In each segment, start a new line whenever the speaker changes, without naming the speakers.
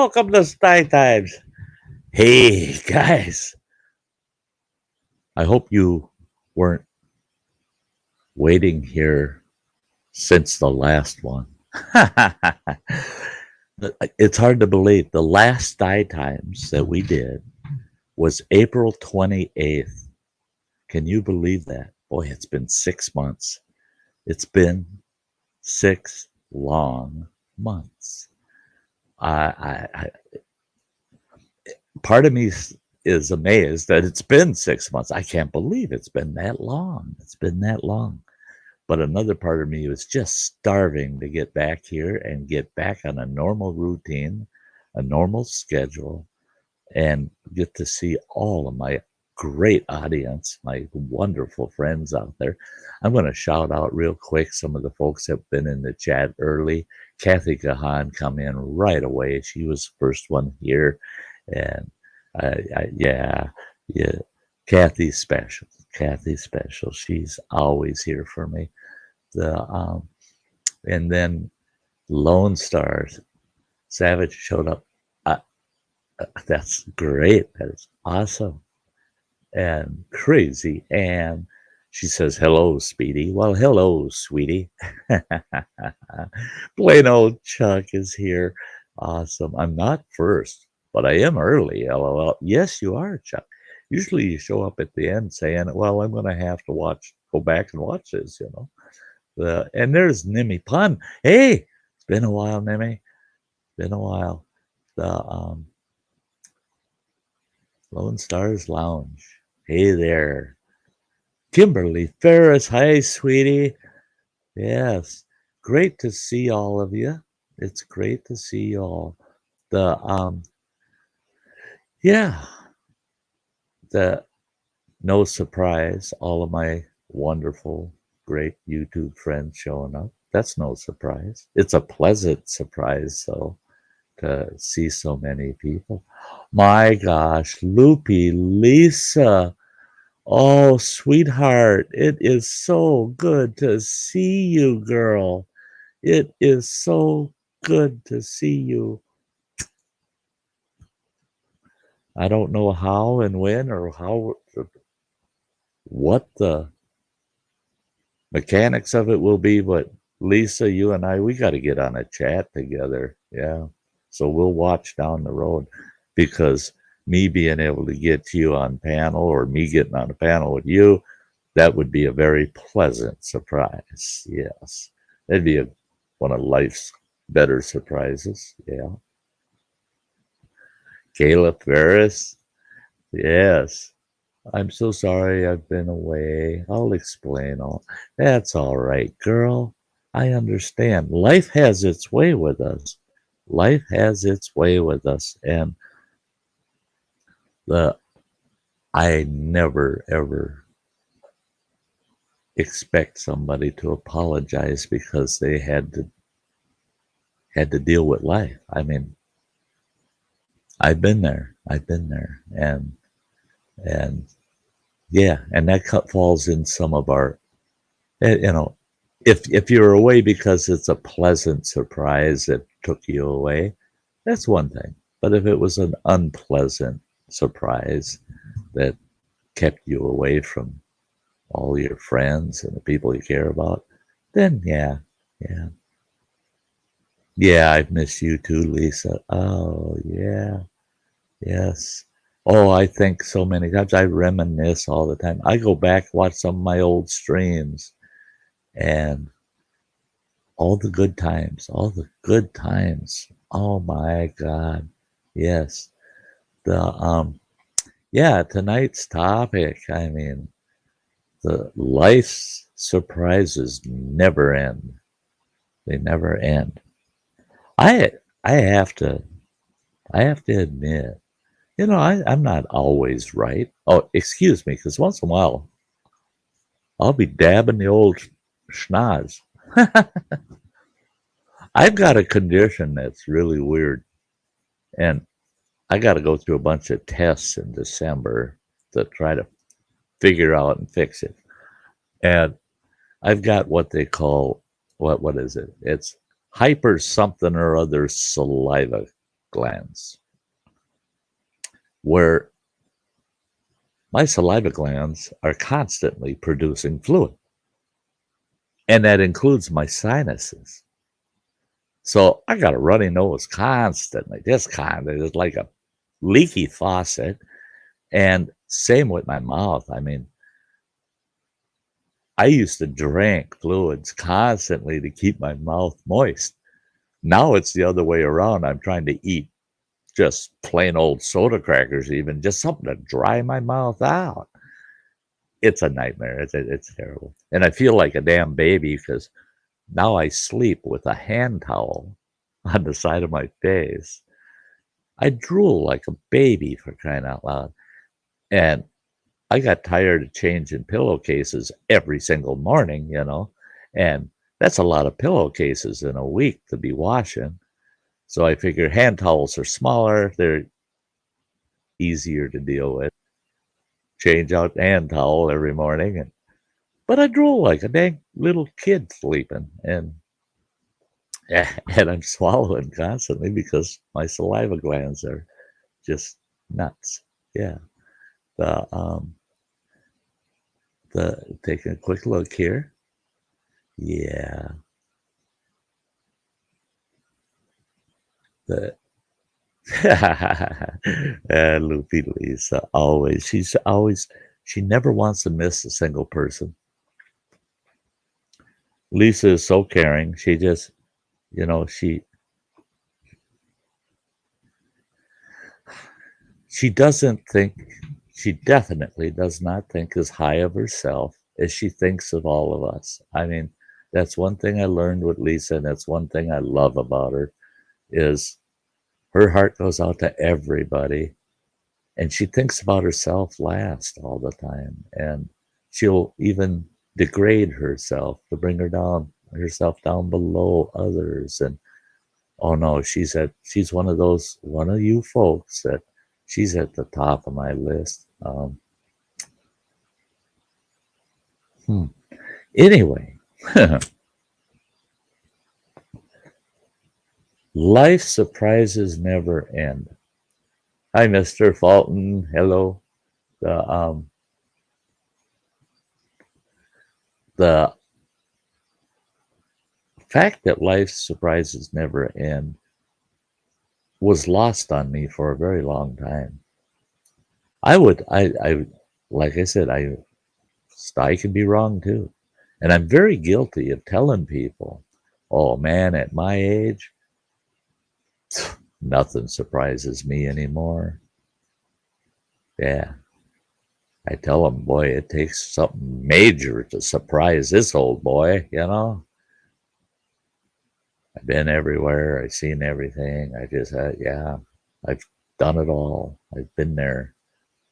Welcome to Sty Times. Hey, guys. I hope you weren't waiting here since the last one. It's hard to believe. The last Sty Times that we did was April 28th. Can you believe that? Boy, it's been 6 months. It's been 6 long months. I part of me is amazed that it's been 6 months. I can't believe it's been that long. It's been that long. But another part of me was just starving to get back here and get back on a normal routine, a normal schedule, and get to see all of my great audience, my wonderful friends out there. I'm going to shout out real quick some of the folks that have been in the chat early. Kathy Kahan come in right away. She was the first one here. And yeah, Kathy's special. Kathy's special. She's always here for me. And then Lone Stars Savage showed up. That's great. That is awesome and crazy. And she says, "Hello, Speedy." Well, hello, sweetie. Plain old Chuck is here. Awesome. I'm not first, but I am early. LOL. Yes, you are, Chuck. Usually you show up at the end saying, "Well, I'm going to have to go back and watch this," you know. And there's Nimmy Pun. Hey, it's been a while, Nimmy. Been a while. The Lone Stars Lounge. Hey there. Kimberly Ferris. Hi, sweetie. Yes. Great to see all of you. It's great to see you all. Yeah. No surprise, all of my wonderful, great YouTube friends showing up. That's no surprise. It's a pleasant surprise, though, to see so many people. My gosh, Loopy, Lisa. Oh, sweetheart, it is so good to see you, girl. It is so good to see you. I don't know how and when or what the mechanics of it will be, but Lisa, you and I, we got to get on a chat together. Yeah. So we'll watch down the road, because me being able to get to you on panel or me getting on a panel with you, that would be a very pleasant surprise. Yes. That'd be one of life's better surprises. Yeah. Kayla Ferris. Yes. I'm so sorry I've been away. I'll explain all. That's all right, girl. I understand. Life has its way with us. Life has its way with us. And I never, ever expect somebody to apologize because they had to deal with life. I mean, I've been there. And yeah, and that falls in some of our, you know, if you're away because it's a pleasant surprise that took you away, that's one thing. But if it was an unpleasant surprise that kept you away from all your friends and the people you care about, then yeah. Yeah, I've missed you too, Lisa. Oh, yeah. Yes. Oh, I think so many times. I reminisce all the time. I go back, watch some of my old streams, and all the good times, all the good times. Oh my God. Yes. Yeah, tonight's topic, I mean, the life's surprises never end. They never end. I have to admit, you know, I'm not always right. Oh, excuse me, because once in a while I'll be dabbing the old schnoz. I've got a condition that's really weird, and I got to go through a bunch of tests in December to try to figure out and fix it. And I've got what they call what is it? It's hyper something or other saliva glands, where my saliva glands are constantly producing fluid, and that includes my sinuses. So I got a runny nose constantly, just kind of, it's like a leaky faucet. And same with my mouth. I mean, I used to drink fluids constantly to keep my mouth moist. Now it's the other way around. I'm trying to eat just plain old soda crackers, even just something to dry my mouth out. It's a nightmare. It's terrible. And I feel like a damn baby because now I sleep with a hand towel on the side of my face. I drool like a baby, for crying out loud. And I got tired of changing pillowcases every single morning, and that's a lot of pillowcases in a week to be washing. So I figure hand towels are smaller, they're easier to deal with. Change out the hand towel every morning, but I drool like a dang little kid sleeping, and I'm swallowing constantly because my saliva glands are just nuts. Yeah. The taking a quick look here. Yeah. The Loopy Lisa, always. She never wants to miss a single person. Lisa is so caring. She just, she doesn't think, she definitely does not think as high of herself as she thinks of all of us. I mean, that's one thing I learned with Lisa, and that's one thing I love about her, is her heart goes out to everybody, and she thinks about herself last all the time, and she'll even degrade herself to bring herself down below others. And oh no, she's one of you folks that she's at the top of my list. Anyway, life surprises never end. Hi, Mr. Fulton. Hello. The fact that life's surprises never end was lost on me for a very long time. I like I said, Sty can be wrong too. And I'm very guilty of telling people, oh man, at my age, nothing surprises me anymore. Yeah. I tell them, boy, it takes something major to surprise this old boy, I've been everywhere. I've seen everything. I've done it all. I've been there,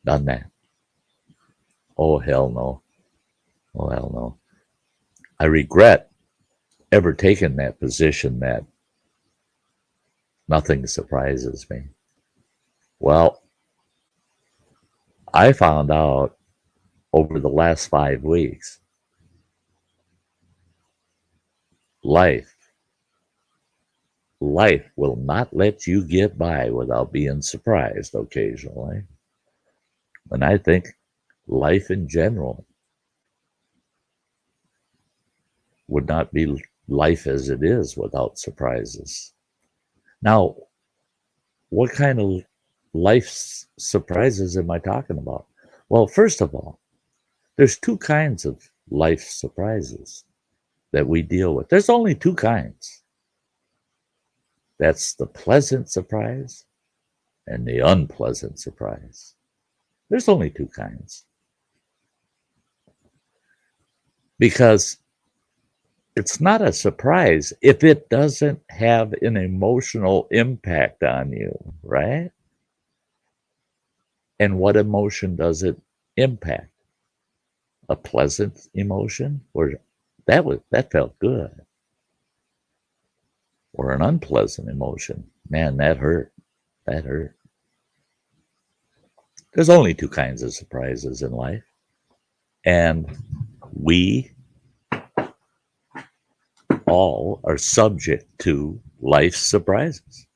done that. Oh, hell no. Oh, hell no. I regret ever taking that position that nothing surprises me. Well, I found out over the last 5 weeks, life will not let you get by without being surprised occasionally. And I think life in general would not be life as it is without surprises. Now, what kind of life surprises am I talking about? Well, first of all, there's two kinds of life surprises that we deal with. There's only two kinds. That's the pleasant surprise and the unpleasant surprise. There's only two kinds. Because it's not a surprise if it doesn't have an emotional impact on you, right? And what emotion does it impact? A pleasant emotion, or that felt good, or an unpleasant emotion? Man, that hurt. That hurt. There's only two kinds of surprises in life, and we all are subject to life's surprises.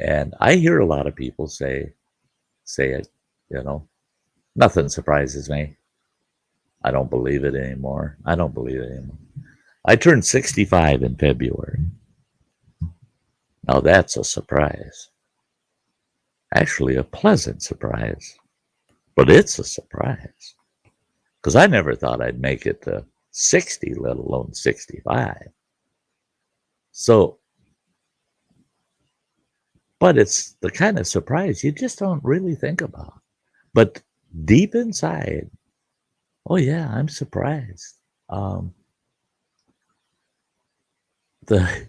And I hear a lot of people say it, you know, nothing surprises me. I don't believe it anymore. I don't believe it anymore. I turned 65 in February. Now that's a surprise. Actually, a pleasant surprise. But it's a surprise. Because I never thought I'd make it to 60, let alone 65. So, but it's the kind of surprise you just don't really think about. But deep inside, oh yeah, I'm surprised. The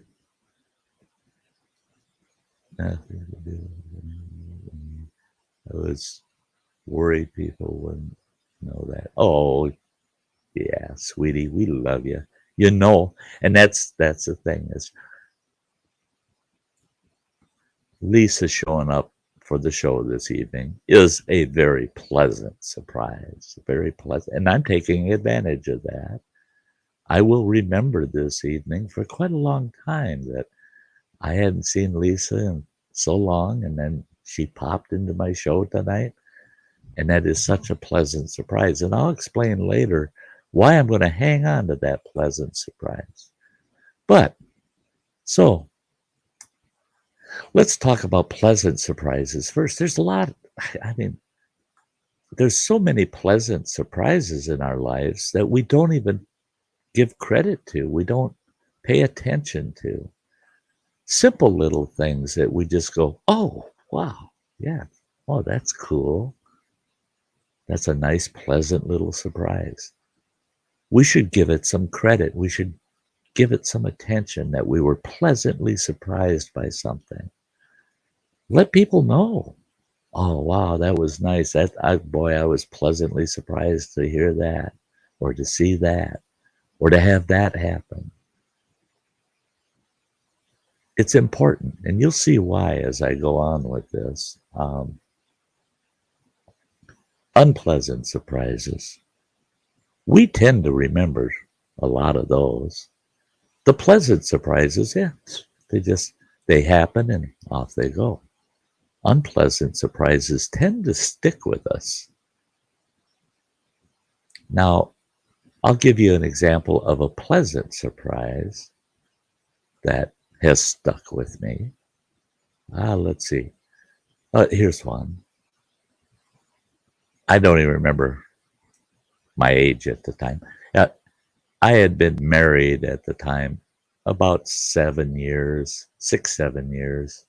I was worried people wouldn't know that. Oh yeah, sweetie, we love you. You know, and that's the thing is Lisa showing up for the show this evening is a very pleasant surprise. Very pleasant, and I'm taking advantage of that. I will remember this evening for quite a long time that I hadn't seen Lisa in so long, and then she popped into my show tonight, and that is such a pleasant surprise. And I'll explain later why I'm going to hang on to that pleasant surprise. But so let's talk about pleasant surprises first. There's a lot. I mean, there's so many pleasant surprises in our lives that we don't even give credit to. We don't pay attention to. Simple little things that we just go, oh, wow, yeah, oh, that's cool. That's a nice, pleasant little surprise. We should give it some credit. We should give it some attention that we were pleasantly surprised by something. Let people know. Oh, wow, that was nice. Boy, I was pleasantly surprised to hear that, or to see that, or to have that happen. It's important, and you'll see why as I go on with this. Unpleasant surprises. We tend to remember a lot of those. The pleasant surprises, yeah, they happen and off they go. Unpleasant surprises tend to stick with us. Now, I'll give you an example of a pleasant surprise that has stuck with me. Let's see. Here's one. I don't even remember my age at the time. I had been married at the time about 7 years, 6, 7 years.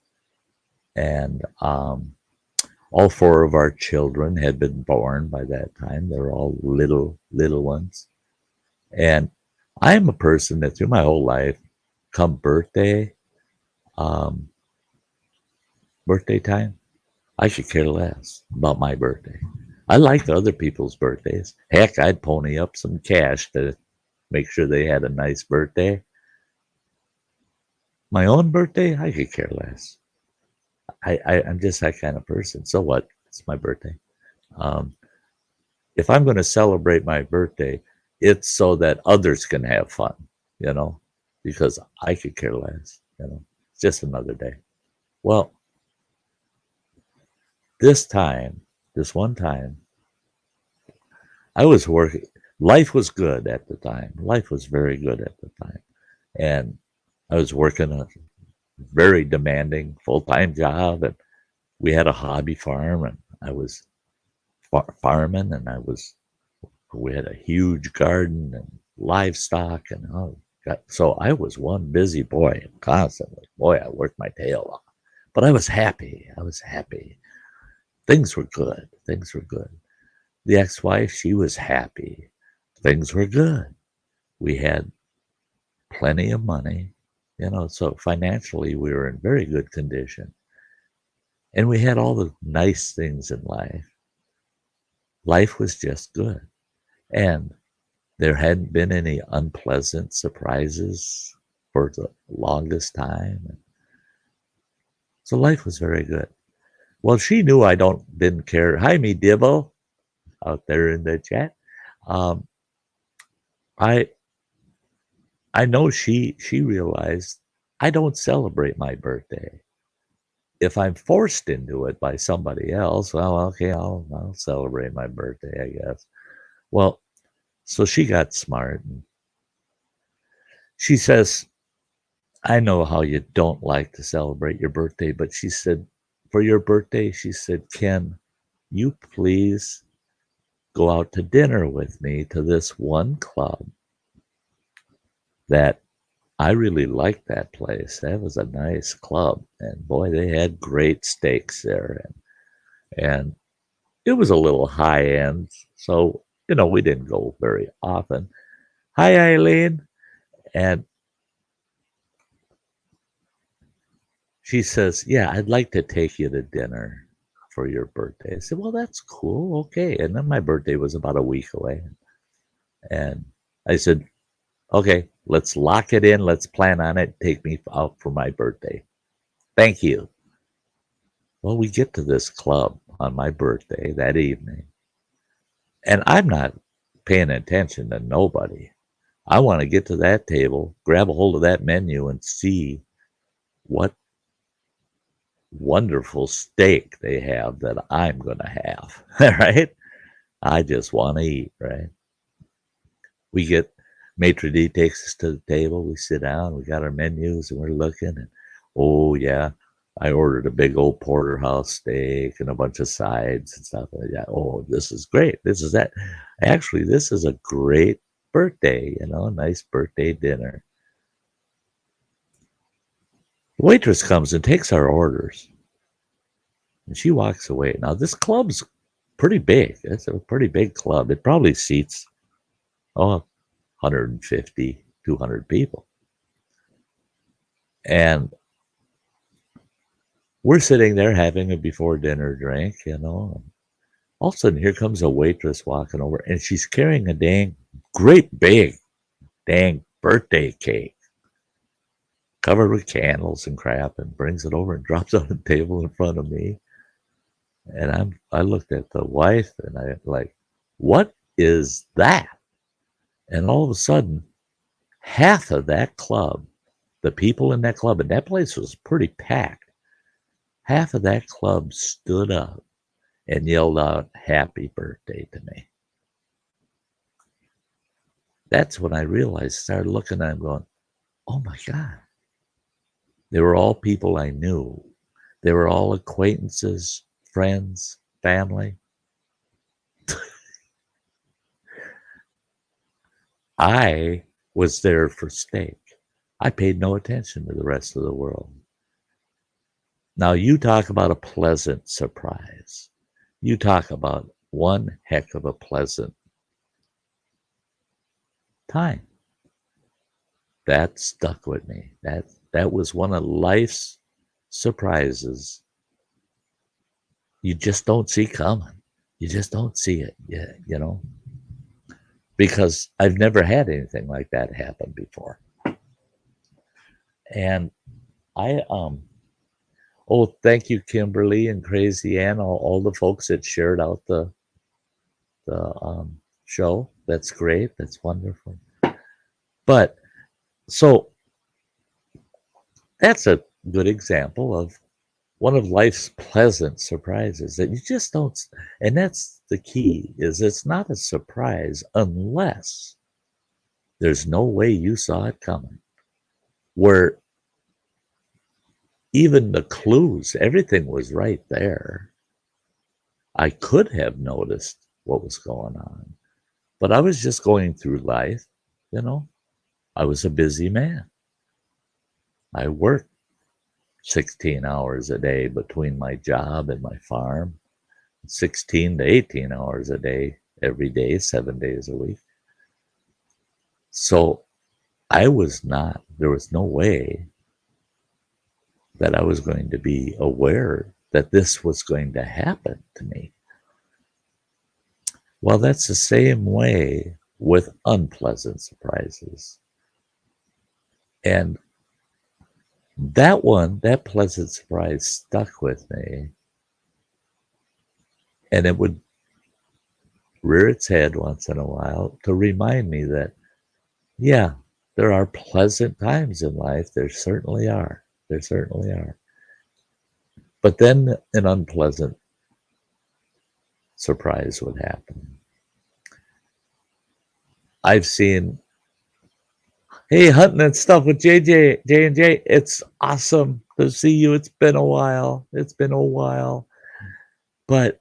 And all 4 of our children had been born by that time. They were all little ones. And I'm a person that through my whole life, come birthday time, I could care less about my birthday. I liked other people's birthdays. Heck, I'd pony up some cash to make sure they had a nice birthday. My own birthday, I could care less. I'm just that kind of person. So what? It's my birthday. If I'm going to celebrate my birthday, it's so that others can have fun, because I could care less, It's just another day. Well, this one time, I was working. Life was good at the time. Life was very good at the time. And I was working a very demanding full-time job, and we had a hobby farm, and I was farming, and we had a huge garden and livestock, and so I was one busy boy constantly. Boy, I worked my tail off, but I was happy. Things were good. The ex-wife, she was happy. Things were good. We had plenty of money, so financially we were in very good condition. And we had all the nice things in life. Life was just good. And there hadn't been any unpleasant surprises for the longest time. So life was very good. Well, she knew I didn't care. Hi, me Dibbo, out there in the chat. I know she realized I don't celebrate my birthday. if I'm forced into it by somebody else, well, okay, I'll celebrate my birthday, I guess. Well, so she got smart. And she says, I know how you don't like to celebrate your birthday, but she said, for your birthday, she said, Ken, you please go out to dinner with me to this one club that I really liked that place. That was a nice club. And boy, they had great steaks there. And it was a little high end. So, we didn't go very often. Hi, Eileen. And she says, yeah, I'd like to take you to dinner for your birthday. I said, well, that's cool. Okay. And then my birthday was about a week away. And I said, okay, let's lock it in. Let's plan on it. Take me out for my birthday. Thank you. Well, we get to this club on my birthday that evening, and I'm not paying attention to nobody. I want to get to that table, grab a hold of that menu, and see what wonderful steak they have that I'm going to have. Right? I just want to eat, right? We get maitre d' takes us to the table. We sit down. We got our menus, and we're looking. And oh yeah, I ordered a big old porterhouse steak and a bunch of sides and stuff like that. Oh, this is great. This is that. Actually, this is a great birthday. Nice birthday dinner. The waitress comes and takes our orders, and she walks away. Now this club's pretty big. It's a pretty big club. It probably seats 150, 200 people. And we're sitting there having a before dinner drink, All of a sudden, here comes a waitress walking over, and she's carrying a great big birthday cake covered with candles and crap, and brings it over and drops it on the table in front of me. And I looked at the wife, and I like, what is that? And all of a sudden, half of that club, the people in that club, and that place was pretty packed, half of that club stood up and yelled out, happy birthday to me. That's when I realized, started looking at them going, oh my God. They were all people I knew. They were all acquaintances, friends, family. I was there for steak. I paid no attention to the rest of the world. Now, you talk about a pleasant surprise. You talk about one heck of a pleasant time. That stuck with me. That was one of life's surprises you just don't see coming. You just don't see it, because I've never had anything like that happen before. And thank you, Kimberly and Crazy Ann, all the folks that shared out the show. That's great. That's wonderful. But so that's a good example of one of life's pleasant surprises that you just don't, and that's the key, is it's not a surprise unless there's no way you saw it coming, where even the clues, everything was right there. I could have noticed what was going on, but I was just going through life, I was a busy man. I worked 16 hours a day between my job and my farm, 16 to 18 hours a day, every day, 7 days a week. So there was no way that I was going to be aware that this was going to happen to me. Well, that's the same way with unpleasant surprises. And that pleasant surprise stuck with me. And it would rear its head once in a while to remind me that, yeah, there are pleasant times in life. There certainly are. There certainly are. But then an unpleasant surprise would happen. I've seen, hey, hunting and stuff with J&J. It's awesome to see you. It's been a while. But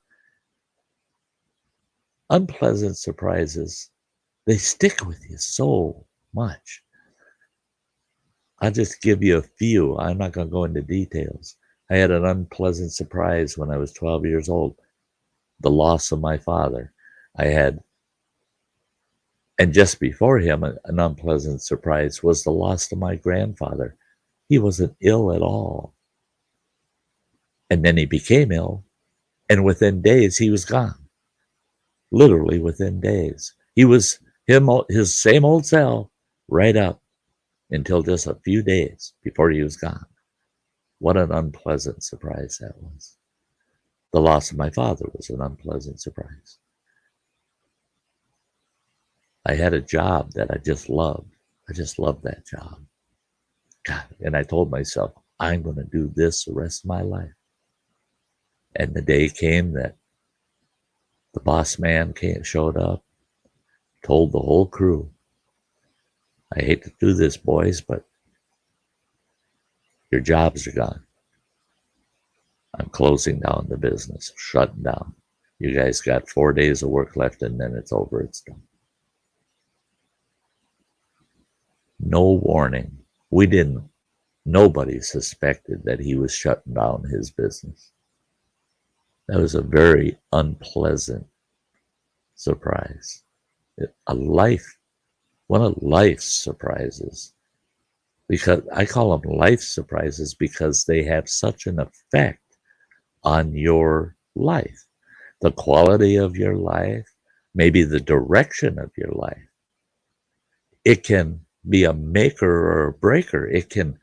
unpleasant surprises, they stick with you so much. I'll just give you a few. I'm not going to go into details. I had an unpleasant surprise when I was 12 years old, the loss of my father. I had, and just before him, an unpleasant surprise was the loss of my grandfather. He wasn't ill at all. And then he became ill, and within days, he was gone. Literally within days. He was his same old self right up until just a few days before he was gone. What an unpleasant surprise that was. The loss of my father was an unpleasant surprise. I had a job that I just loved. I just loved that job. God, and I told myself, I'm going to do this the rest of my life. And the day came that the boss man showed up, told the whole crew, I hate to do this, boys, but your jobs are gone. I'm closing down the business, shutting down. You guys got 4 days of work left and then it's over, it's done. No warning. Nobody suspected that he was shutting down his business. That was a very unpleasant surprise. One of life's surprises. Because I call them life surprises because they have such an effect on your life, the quality of your life, maybe the direction of your life. It can be a maker or a breaker. It can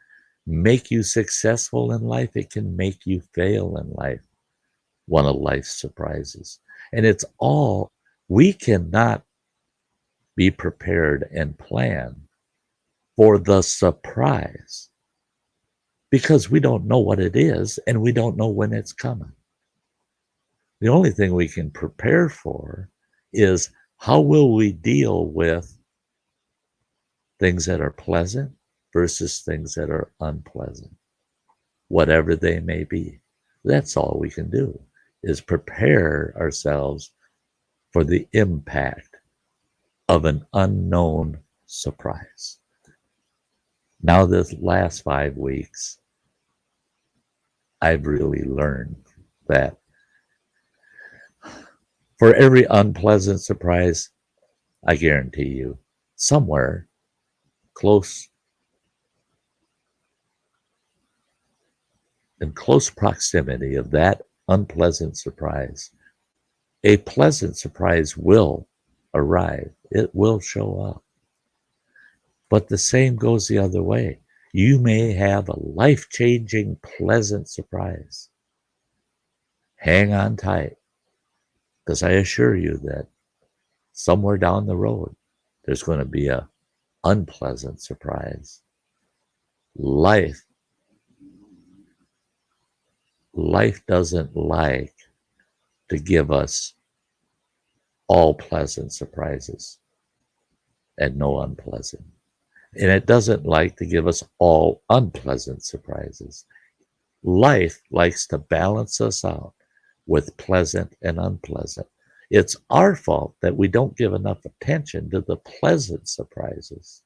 make you successful in life. It can make you fail in life. One of life's surprises. And it's all, we cannot be prepared and plan for the surprise because we don't know what it is and we don't know when it's coming. The only thing we can prepare for is how will we deal with things that are pleasant versus things that are unpleasant, whatever they may be. That's all we can do is prepare ourselves for the impact of an unknown surprise. Now, this last 5 weeks, I've really learned that for every unpleasant surprise, I guarantee you, somewhere in close proximity of that unpleasant surprise, a pleasant surprise will arrive. It will show up. But the same goes the other way. You may have a life-changing, pleasant surprise. Hang on tight, because I assure you that somewhere down the road, there's going to be an unpleasant surprise. Life doesn't like to give us all pleasant surprises and no unpleasant. And it doesn't like to give us all unpleasant surprises. Life likes to balance us out with pleasant and unpleasant. It's our fault that we don't give enough attention to the pleasant surprises.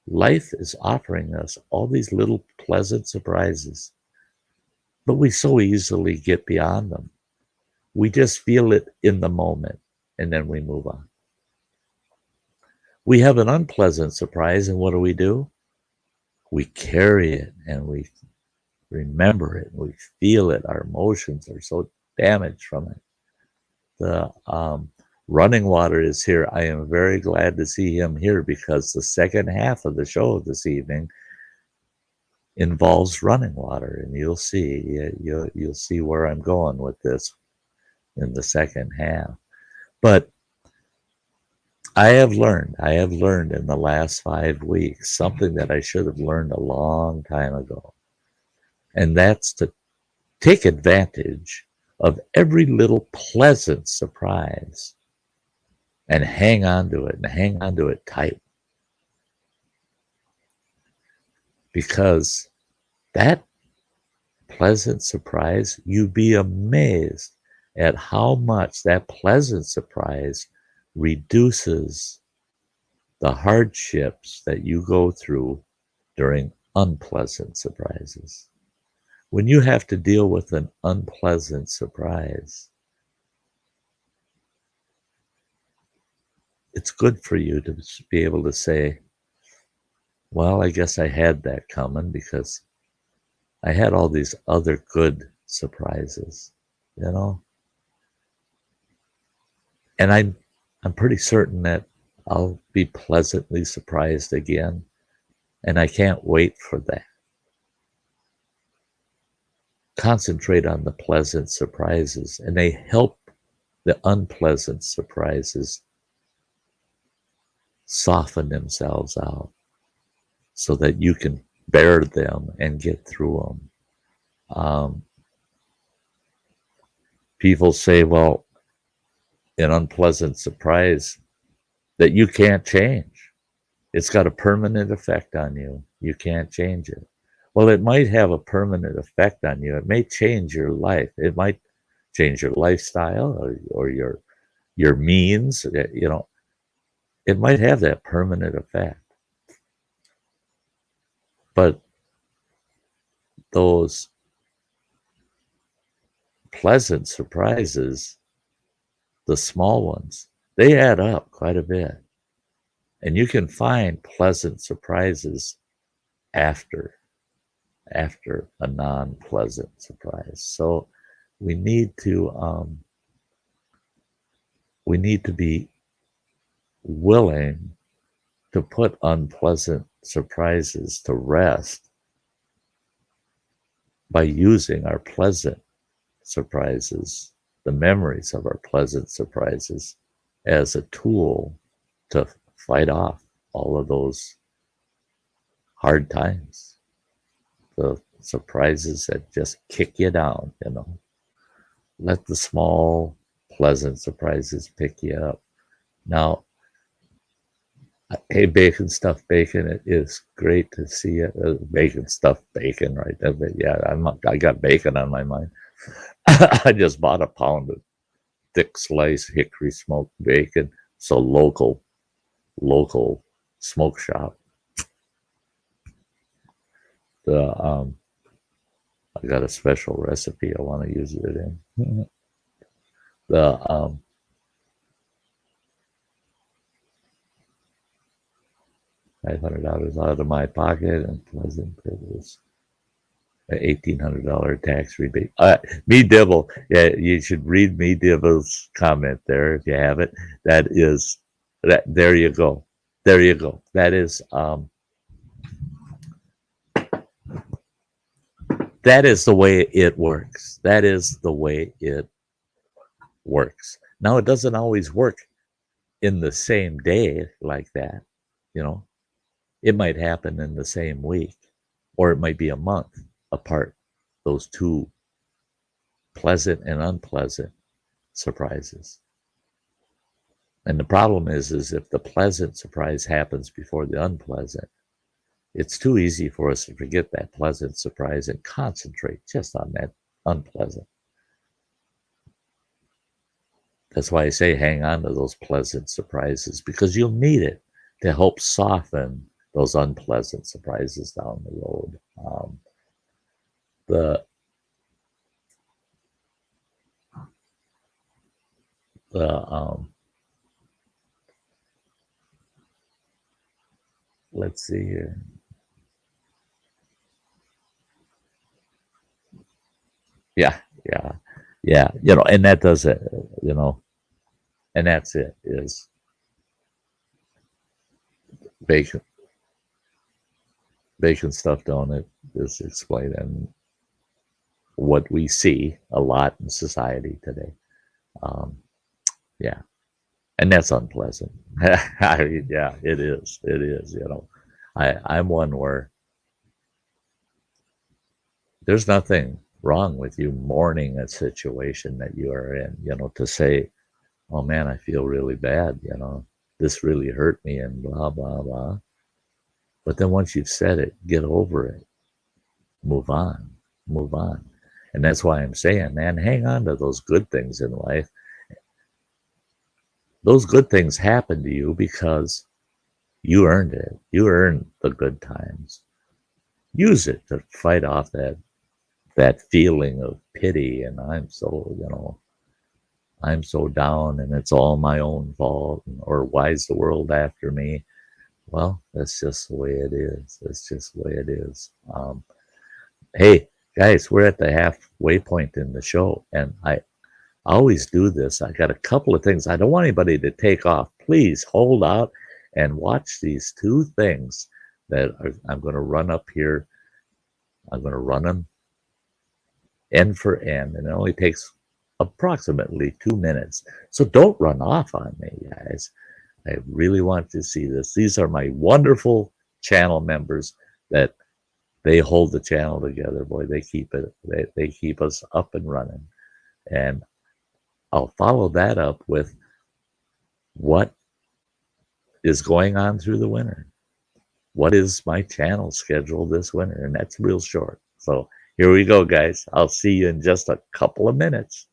Life is offering us all these little pleasant surprises, but we so easily get beyond them. We just feel it in the moment, and then we move on. We have an unpleasant surprise, and what do? We carry it, and we remember it, and we feel it. Our emotions are so damaged from it. The Running Water is here. I am very glad to see him here because the second half of the show this evening involves Running Water, and you'll see where I'm going with this in the second half. But I have learned in the last 5 weeks something that I should have learned a long time ago. And that's to take advantage of every little pleasant surprise and hang on to it and hang on to it tight. Because that pleasant surprise, you'd be amazed at how much that pleasant surprise reduces the hardships that you go through during unpleasant surprises. When you have to deal with an unpleasant surprise, it's good for you to be able to say, well, I guess I had that coming because I had all these other good surprises, you know? And I'm pretty certain that I'll be pleasantly surprised again, and I can't wait for that. Concentrate on the pleasant surprises, and they help the unpleasant surprises soften themselves out so that you can bear them and get through them. People say, well, an unpleasant surprise that you can't change. It's got a permanent effect on you. You can't change it. Well, it might have a permanent effect on you. It may change your life. It might change your lifestyle or your means. You know, it might have that permanent effect. But those pleasant surprises, the small ones, they add up quite a bit. And you can find pleasant surprises after a non-pleasant surprise. So we need to be willing to put unpleasant surprises to rest by using our pleasant surprises, the memories of our pleasant surprises, as a tool to fight off all of those hard times, the surprises that just kick you down, you know. Let the small, pleasant surprises pick you up. Now, hey, bacon stuffed bacon, it is great to see it. Bacon stuffed bacon, right? Yeah, I got bacon on my mind. I just bought a pound of thick slice hickory smoked bacon. It's a local smoke shop. I got a special recipe I want to use it in. $500 out of my pocket and pleasant privilege. $1,800 tax rebate. Me Dibble. Yeah, you should read Me Dibble's comment there if you have it. That is that. There you go. There you go. That is the way it works. That is the way it works. Now it doesn't always work in the same day like that. You know, it might happen in the same week, or it might be a month apart, those two pleasant and unpleasant surprises. And the problem is if the pleasant surprise happens before the unpleasant, it's too easy for us to forget that pleasant surprise and concentrate just on that unpleasant. That's why I say hang on to those pleasant surprises, because you'll need it to help soften those unpleasant surprises down the road. Let's see here. Yeah. You know, and that does it. You know, and that's it. Is bacon stuffed donut is explaining what we see a lot in society today. Yeah, and that's unpleasant. Yeah, it is. It is. You know, I'm one where There's nothing wrong with you mourning a situation that you are in, to say, oh man, I feel really bad, this really hurt me and blah, blah, blah. But then once you've said it, get over it, move on, move on. And that's why I'm saying, man, hang on to those good things in life. Those good things happen to you because you earned it. You earned the good times. Use it to fight off that feeling of pity and I'm so down and it's all my own fault, or why is the world after me? Well, that's just the way it is. That's just the way it is. Hey, guys, we're at the halfway point in the show, and I always do this. I got a couple of things. I don't want anybody to take off. Please hold out and watch these two things I'm going to run up here. I'm going to run them end for end, and it only takes approximately 2 minutes. So don't run off on me, guys. I really want to see this. These are my wonderful channel members that they hold the channel together. Boy, they keep us up and running. And I'll follow that up with what is going on through the winter. What is my channel schedule this winter? And that's real short. So here we go, guys. I'll see you in just a couple of minutes.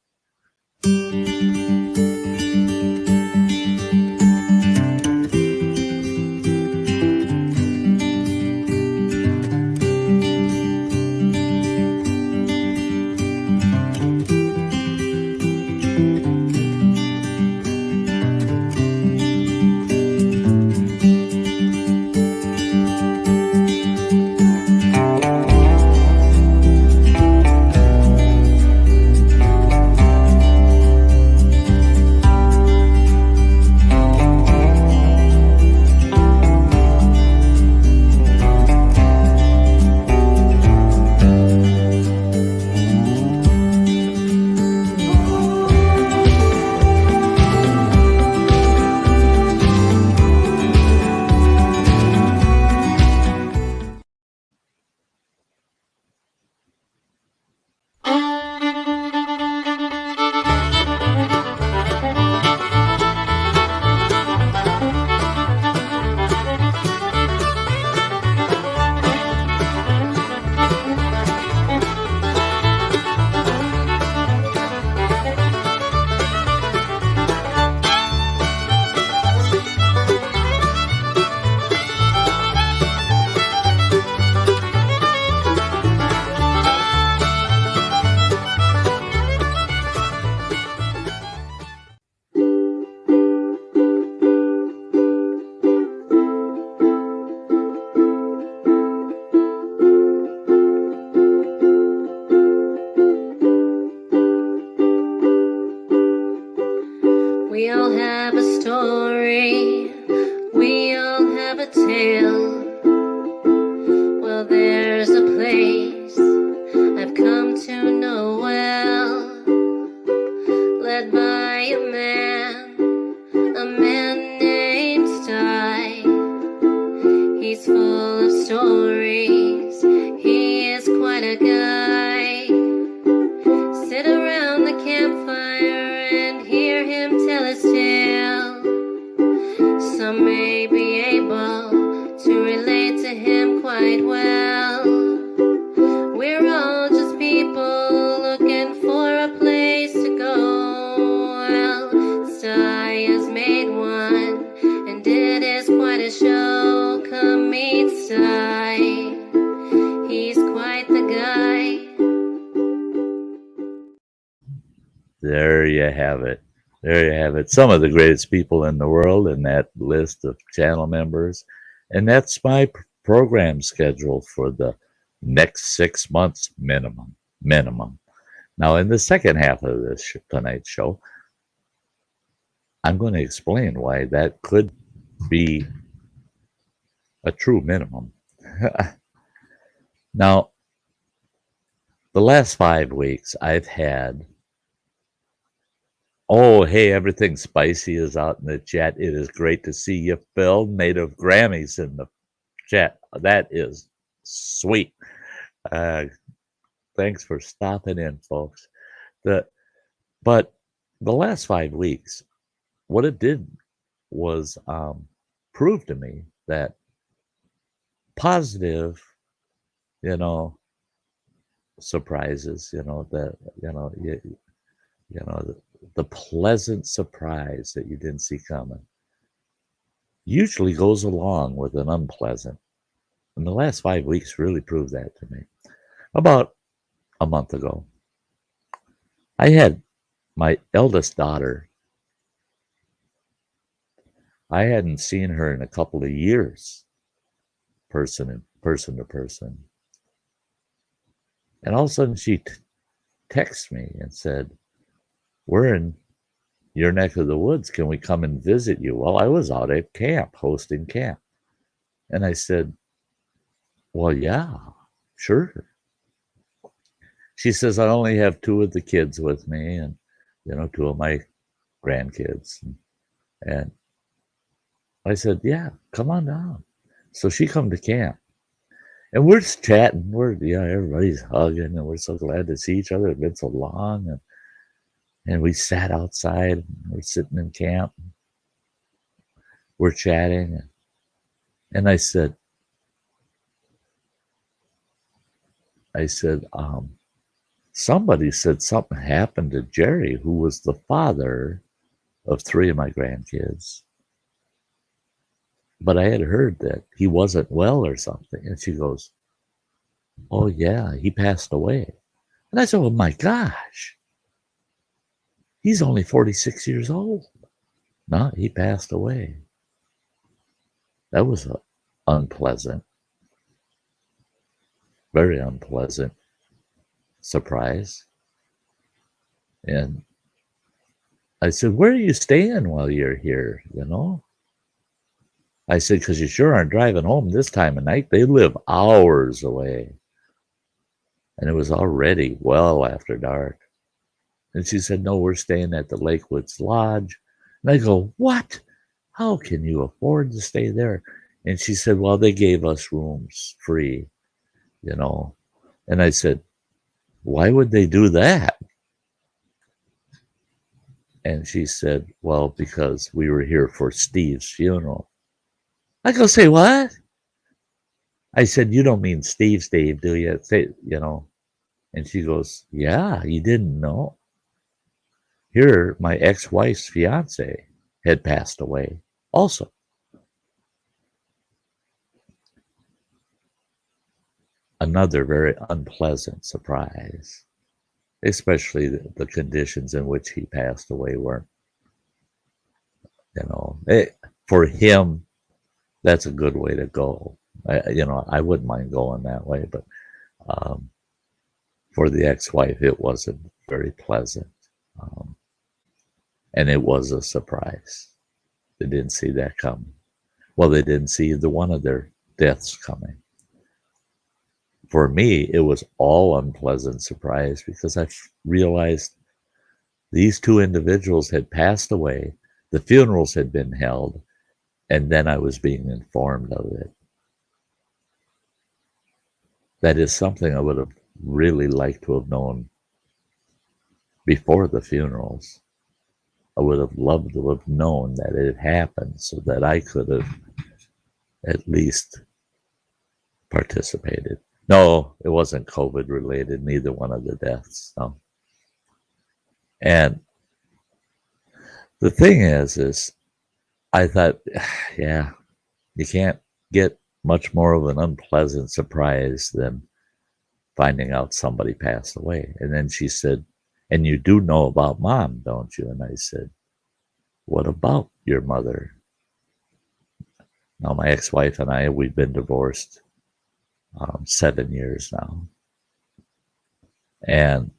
We all have a story, we all have a tale. Well, there's a place I've come to know well, led by a man named Sty. He's full of stories, he is quite a guy. Sit around the campfire and hear him tell his tale. Some may be able to relate to him quite well. We're all just people looking for a place to go. Well, Sty has made one, and it is quite a show. Come meet Sty, he's quite the guy.
There you have it. There you have it. Some of the greatest people in the world in that list of channel members. And that's my program schedule for the next 6 months minimum. Now, in the second half of this tonight's show, I'm going to explain why that could be a true minimum. Now, the last 5 weeks, I've had, oh, hey, everything spicy is out in the chat. It is great to see you, Phil. Native Grammys in the chat. That is sweet. Thanks for stopping in, folks. The but the last 5 weeks, what it did was prove to me that positive, you know, surprises, that the pleasant surprise that you didn't see coming usually goes along with an unpleasant. And the last 5 weeks really proved that to me. About a month ago, I had my eldest daughter. I hadn't seen her in a couple of years, person to person. And all of a sudden she texted me and said, "We're in your neck of the woods. Can we come and visit you?" Well, I was out at camp, hosting camp. And I said, "Well, yeah, sure." She says, "I only have two of the kids with me and, two of my grandkids." And I said, "Yeah, come on down." So she come to camp. And we're just chatting. Everybody's hugging, and we're so glad to see each other. It's been so long. And we sat outside. And we're sitting in camp. We're chatting. And I said, somebody said something happened to Jerry, who was the father of three of my grandkids. But I had heard that he wasn't well or something. And she goes, "Oh, yeah, he passed away." And I said, "Oh, my gosh. He's only 46 years old." No, he passed away. That was unpleasant, very unpleasant surprise. And I said, "Where are you staying while you're here, I said, "Because you sure aren't driving home this time of night. They live hours away." And it was already well after dark. And she said, "No, we're staying at the Lakewoods Lodge." And I go, "What? How can you afford to stay there?" And she said, "Well, they gave us rooms free, And I said, "Why would they do that?" And she said, "Well, because we were here for Steve's funeral." I go, "Say what?" I said, "You don't mean Steve, do you?" And she goes, "Yeah, you didn't know." Here, my ex-wife's fiance had passed away also. Another very unpleasant surprise, especially the conditions in which he passed away weren't, for him, that's a good way to go. I wouldn't mind going that way, but for the ex-wife, it wasn't very pleasant. And it was a surprise. They didn't see that coming. Well, they didn't see either one of their deaths coming. For me, it was all unpleasant surprise because I realized these two individuals had passed away, the funerals had been held, and then I was being informed of it. That is something I would have really liked to have known before the funerals. I would have loved to have known that it had happened so that I could have at least participated. No, it wasn't COVID related, neither one of the deaths. No. And the thing is I thought, yeah, you can't get much more of an unpleasant surprise than finding out somebody passed away. And then she said, "And you do know about Mom, don't you?" And I said, "What about your mother?" Now, my ex-wife and I, we've been divorced 7 years now. And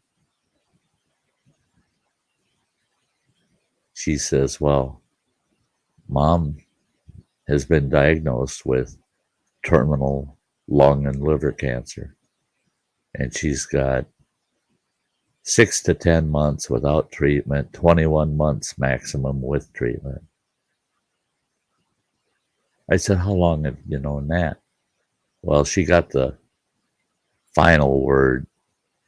she says, "Well, Mom has been diagnosed with terminal lung and liver cancer. And she's got 6 to 10 months without treatment, 21 months maximum with treatment." I said, "How long have you known that?" Well, she got the final word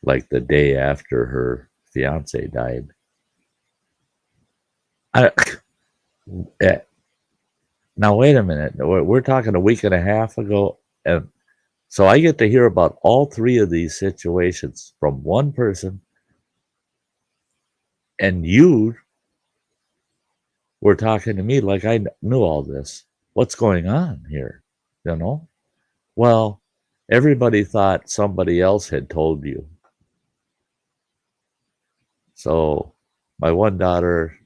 like the day after her fiance died. I, eh, now, wait a minute. We're talking a week and a half ago. And so I get to hear about all three of these situations from one person. And you were talking to me like I knew all this. What's going on here? You know? Well, everybody thought somebody else had told you. So my one daughter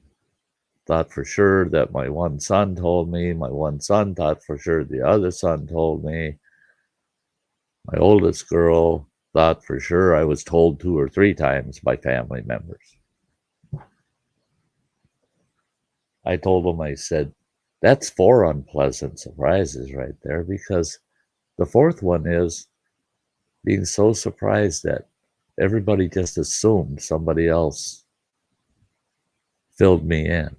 thought for sure that my one son told me. My one son thought for sure the other son told me. My oldest girl thought for sure I was told 2 or 3 times by family members. I told them, I said, that's 4 unpleasant surprises right there, because the fourth one is being so surprised that everybody just assumed somebody else filled me in.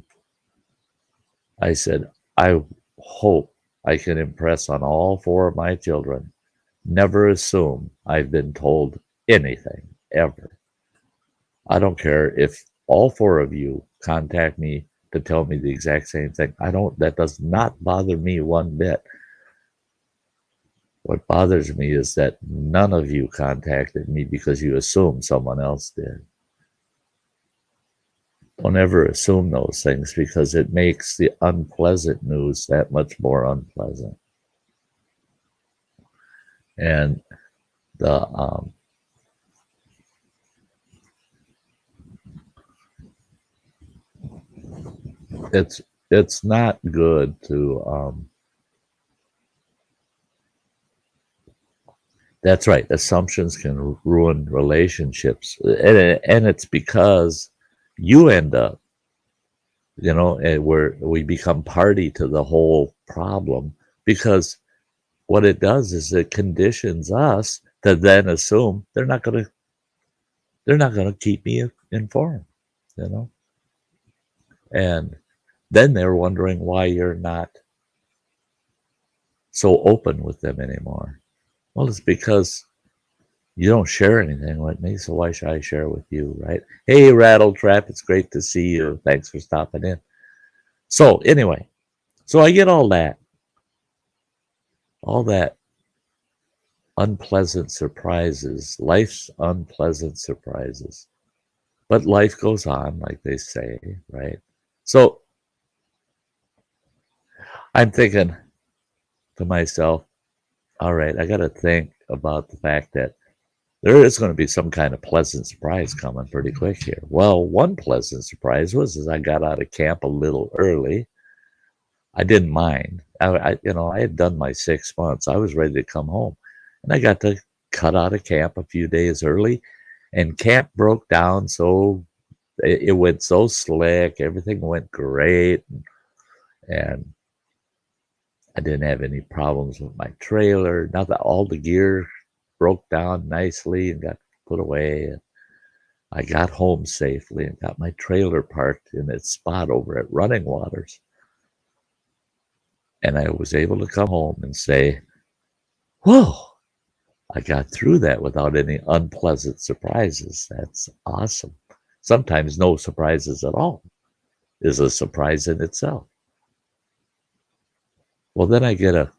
I said, I hope I can impress on all 4 of my children, never assume I've been told anything, ever. I don't care if all 4 of you contact me to tell me the exact same thing. That does not bother me one bit. What bothers me is that none of you contacted me because you assumed someone else did. Don't ever assume those things, because it makes the unpleasant news that much more unpleasant. And the it's not good to that's right, assumptions can ruin relationships, and it's because you end up, and we become party to the whole problem, because what it does is it conditions us to then assume they're not going to keep me informed, and then they're wondering why you're not so open with them anymore. Well, it's because you don't share anything with me, so why should I share with you, right? Hey, Rattletrap, it's great to see you. Thanks for stopping in. So anyway, so I get all that unpleasant surprises, life's unpleasant surprises. But life goes on, like they say, right? So I'm thinking to myself, all right, I got to think about the fact that there is going to be some kind of pleasant surprise coming pretty quick here. Well, one pleasant surprise was as I got out of camp a little early. I didn't mind. I had done my 6 months. I was ready to come home, and I got to cut out of camp a few days early. And camp broke down, so it went so slick. Everything went great, and I didn't have any problems with my trailer. Now that all the gear broke down nicely and got put away, I got home safely and got my trailer parked in its spot over at Running Waters. And I was able to come home and say, whoa, I got through that without any unpleasant surprises. That's awesome. Sometimes no surprises at all is a surprise in itself. Well, then I get a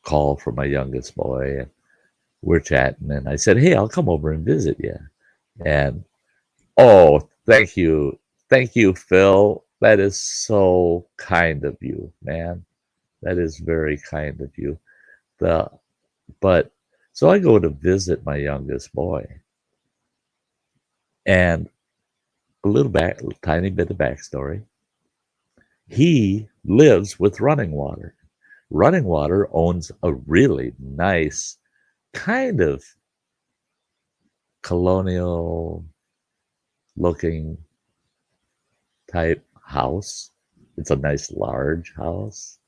call from my youngest boy, and we're chatting, and I said, hey, I'll come over and visit you. And, oh, thank you. Thank you, Phil. That is so kind of you, man. That is very kind of you. But so I go to visit my youngest boy, and a tiny bit of backstory. He lives with Running Water. Running Water owns a really nice kind of colonial looking type house. It's a nice large house.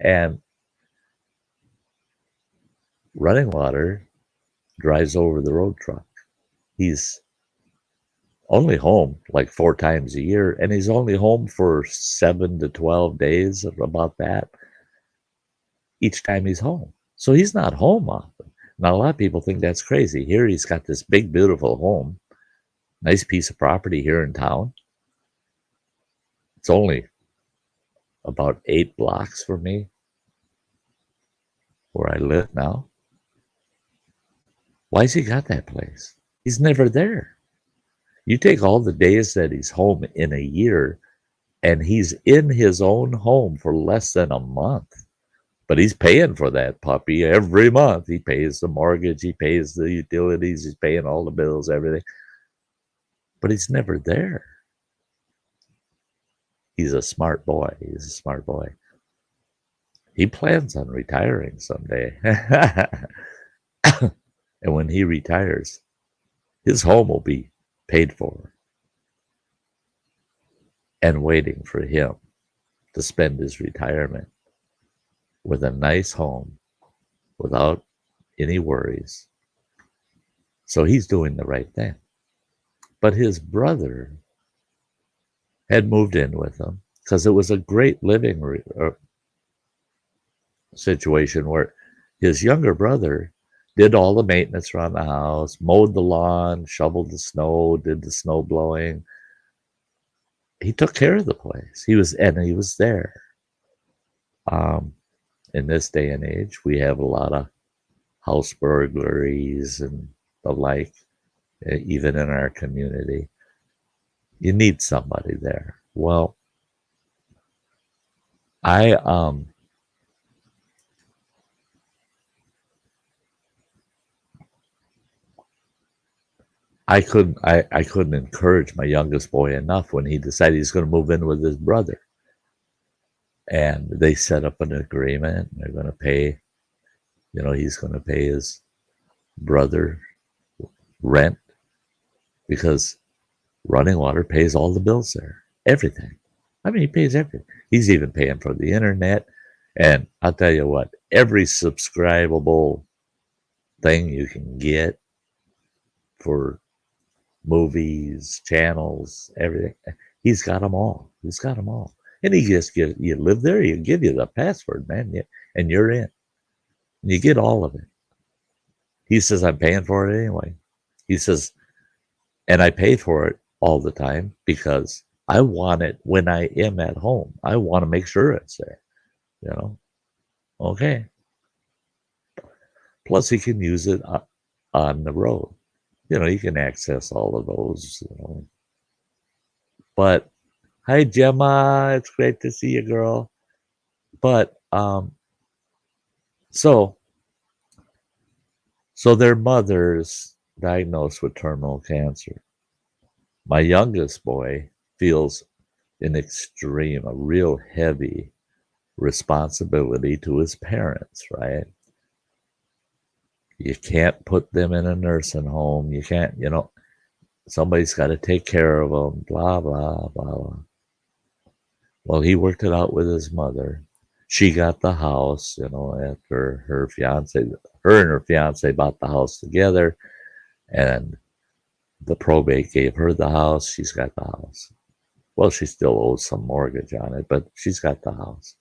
And Running Water drives over the road truck. He's only home like 4 times a year, and he's only home for 7 to 12 days, about that, each time he's home. So he's not home often. Now, a lot of people think that's crazy. Here he's got this big, beautiful home, nice piece of property here in town. It's only about 8 blocks from me where I live now. Why's he got that place? He's never there. You take all the days that he's home in a year, and he's in his own home for less than a month. But he's paying for that puppy every month. He pays the mortgage, he pays the utilities, he's paying all the bills, everything. But he's never there. He's a smart boy. He's a smart boy. He plans on retiring someday. And when he retires, his home will be paid for and waiting for him to spend his retirement with a nice home without any worries. So he's doing the right thing. But his brother had moved in with him because it was a great living situation where his younger brother did all the maintenance around the house, mowed the lawn, shoveled the snow, did the snow blowing. He took care of the place. He was there. In this day and age, we have a lot of house burglaries and the like, even in our community. You need somebody there. Well, I couldn't encourage my youngest boy enough when he decided he's going to move in with his brother. And they set up an agreement. They're going to pay, he's going to pay his brother rent because Running Water pays all the bills there, everything. I mean, he pays everything. He's even paying for the internet. And I'll tell you what, every subscribable thing you can get for movies, channels, everything, he's got them all. He's got them all. And he just you live there, he'll give you the password, man, and you're in. And you get all of it. He says, I'm paying for it anyway. He says, and I pay for it all the time because I want it when I am at home. I want to make sure it's there, Okay. Plus, he can use it on the road. You can access all of those, But, hi, Gemma. It's great to see you, girl. But, so their mother's diagnosed with terminal cancer. My youngest boy feels a real heavy responsibility to his parents, right? You can't put them in a nursing home. You can't, somebody's got to take care of them, blah, blah, blah, blah. Well, he worked it out with his mother. She got the house, after her and her fiance bought the house together, and the probate gave her the house. She's got the house. Well, she still owes some mortgage on it, but she's got the house.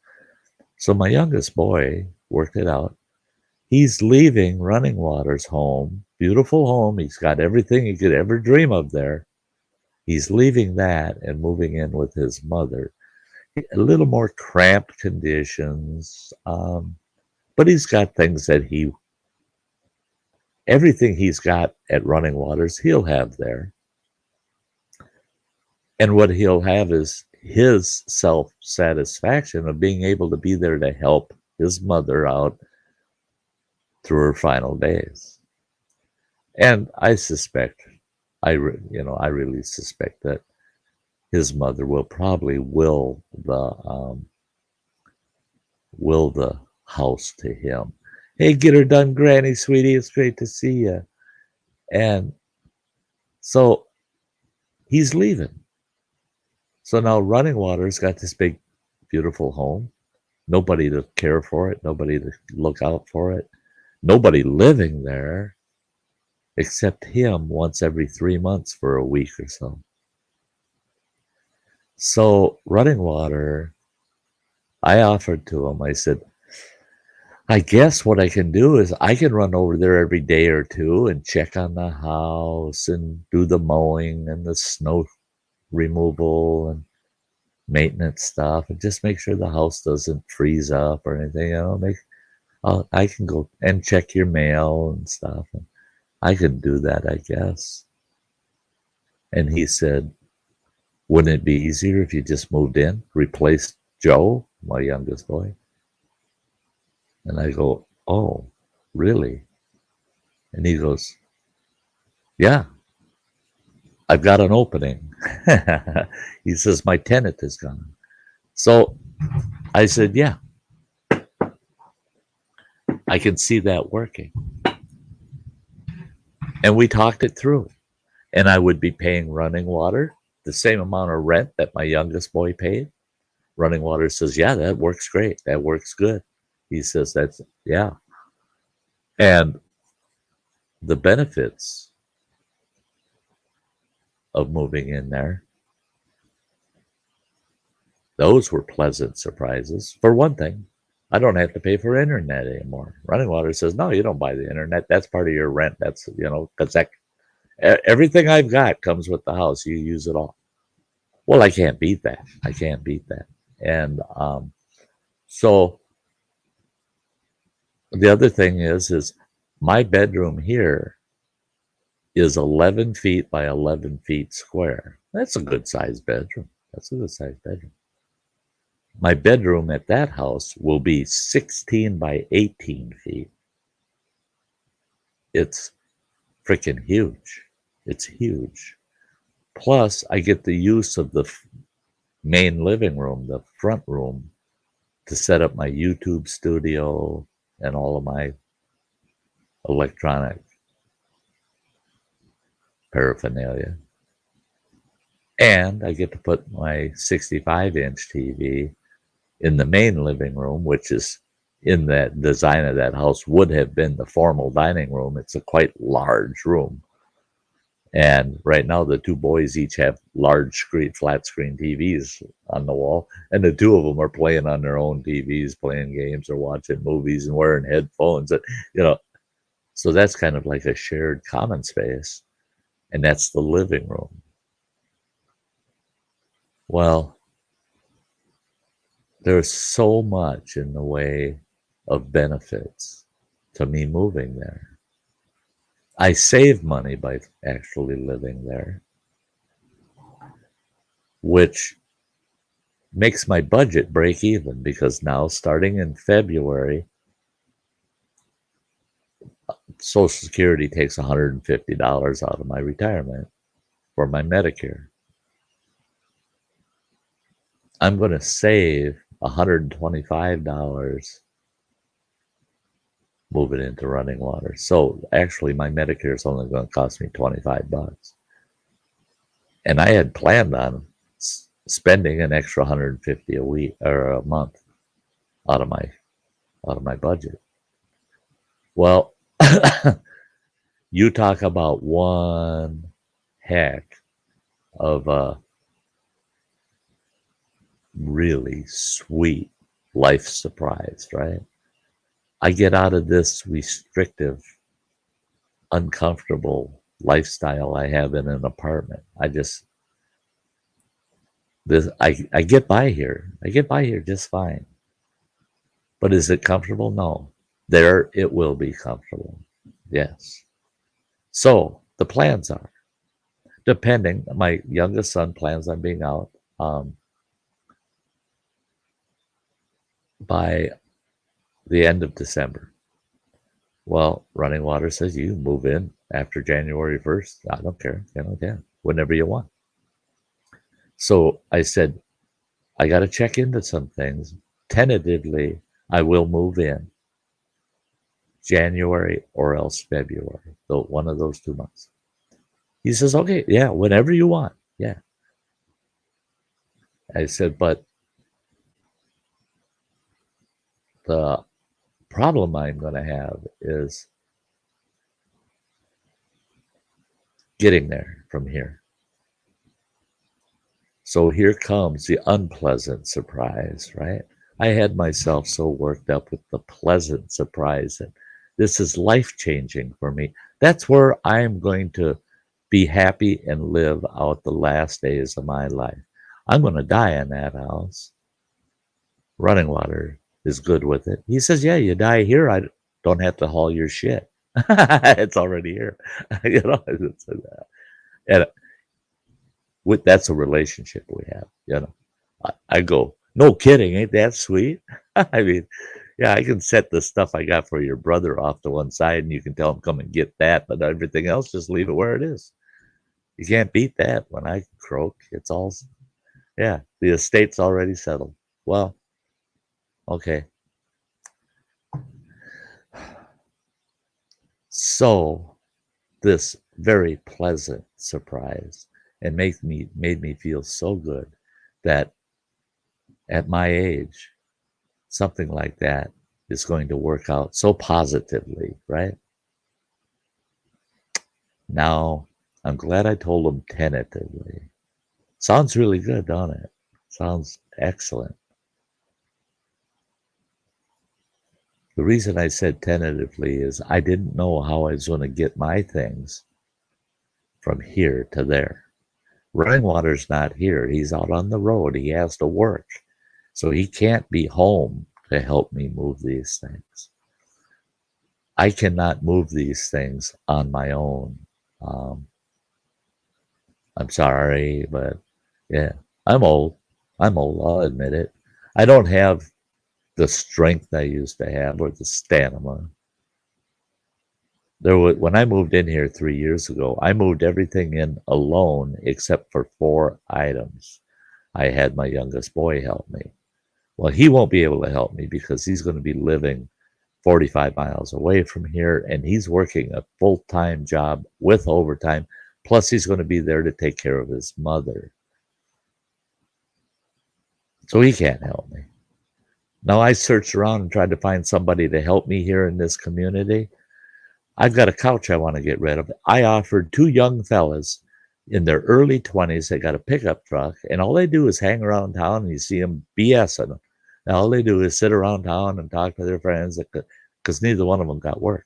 So my youngest boy worked it out. He's leaving Running Water's home, beautiful home. He's got everything he could ever dream of there. He's leaving that and moving in with his mother. A little more cramped conditions, but he's got things that everything he's got at Running Waters, he'll have there. And what he'll have is his self-satisfaction of being able to be there to help his mother out through her final days. And I suspect, I really suspect that his mother will probably will the house to him. Hey, get her done, Granny, sweetie. It's great to see you. And so he's leaving. So now Running Water's got this big, beautiful home. Nobody to care for it. Nobody to look out for it. Nobody living there except him once every 3 months for a week or so. So Running Water, I offered to him, I said, I guess what I can do is I can run over there every day or two and check on the house and do the mowing and the snow removal and maintenance stuff and just make sure the house doesn't freeze up or anything. I can go and check your mail and stuff. And I can do that, I guess. And he said, wouldn't it be easier if you just moved in, replaced Joe, my youngest boy? And I go, oh, really? And he goes, yeah, I've got an opening. He says, my tenant is gone. So I said, yeah, I can see that working. And we talked it through. And I would be paying running water, the same amount of rent that my youngest boy paid. Running water says, yeah, that works great. That works good. He says, that's, yeah. And the benefits of moving in there, those were pleasant surprises. For one thing, I don't have to pay for internet anymore. Running water says, no, you don't buy the internet. That's part of your rent. That's, because everything I've got comes with the house. You use it all. Well, I can't beat that. I can't beat that. And so the other thing is my bedroom here is 11 feet by 11 feet square. That's a good sized bedroom. That's a good sized bedroom. My bedroom at that house will be 16 by 18 feet. It's freaking huge. It's huge. Plus, I get the use of the main living room, the front room, to set up my YouTube studio and all of my electronic paraphernalia. And I get to put my 65-inch TV in the main living room, which is in that design of that house would have been the formal dining room. It's a quite large room. And right now, the two boys each have large flat screen TVs on the wall, and the two of them are playing on their own TVs, playing games or watching movies and wearing headphones. So that's kind of like a shared common space, and that's the living room. Well, there's so much in the way of benefits to me moving there. I save money by actually living there, which makes my budget break even because now, starting in February, Social Security takes $150 out of my retirement for my Medicare. I'm going to save $125 moving into running water. So actually, my Medicare is only going to cost me $25. And I had planned on spending an extra $150 a week or a month out of my budget. Well, you talk about one heck of a really sweet life surprise, right? I get out of this restrictive, uncomfortable lifestyle I have in an apartment. I get by here. I get by here just fine. But is it comfortable? No. There it will be comfortable. Yes. So the plans are, depending, my youngest son plans on being out by the end of December. Well, running water says you move in after January 1st. I don't care. Whenever you want. So I said, I got to check into some things. Tentatively, I will move in January or else February. So one of those 2 months. He says, okay, yeah, whenever you want. Yeah. I said, but the problem I'm going to have is getting there from here. So here comes the unpleasant surprise, right? I had myself so worked up with the pleasant surprise that this is life changing for me. That's where I'm going to be happy and live out the last days of my life. I'm going to die in that house. Running Water is good with it. He says, "Yeah, you die here. I don't have to haul your shit. It's already here." You know, and that's a relationship we have. You know, I go, "No kidding, ain't that sweet?" I mean, yeah, I can set the stuff I got for your brother off to one side, and you can tell him come and get that, but everything else just leave it where it is. You can't beat that. When I croak, it's all, yeah, the estate's already settled. Well, okay. So this very pleasant surprise and made me feel so good that at my age, something like that is going to work out so positively, right? Now, I'm glad I told him tentatively. Sounds really good, don't it? Sounds excellent. The reason I said tentatively is I didn't know how I was going to get my things from here to there. Running Water's not here. He's out on the road. He has to work. So he can't be home to help me move these things. I cannot move these things on my own. I'm sorry, but yeah, I'm old. I'm old. I'll admit it. I don't have the strength I used to have or the stamina. When I moved in here 3 years ago, I moved everything in alone except for 4 items. I had my youngest boy help me. Well, he won't be able to help me because he's going to be living 45 miles away from here, and he's working a full-time job with overtime. Plus, he's going to be there to take care of his mother. So he can't help me. Now, I searched around and tried to find somebody to help me here in this community. I've got a couch I want to get rid of. I offered 2 young fellas in their early 20s. They got a pickup truck, and all they do is hang around town, and you see them BSing. And all they do is sit around town and talk to their friends because neither one of them got work.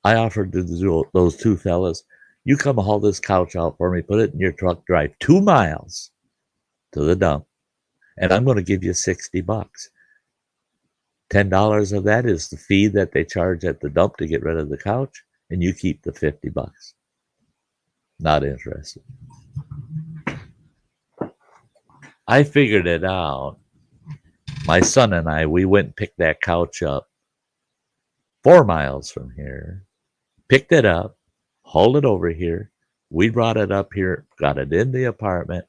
I offered to those 2 fellas, you come haul this couch out for me, put it in your truck, drive 2 miles to the dump, and I'm going to give you $60. $10 of that is the fee that they charge at the dump to get rid of the couch, and you keep the $50. Not interested. I figured it out. My son and I, we went and picked that couch up 4 miles from here, picked it up, hauled it over here. We brought it up here, got it in the apartment,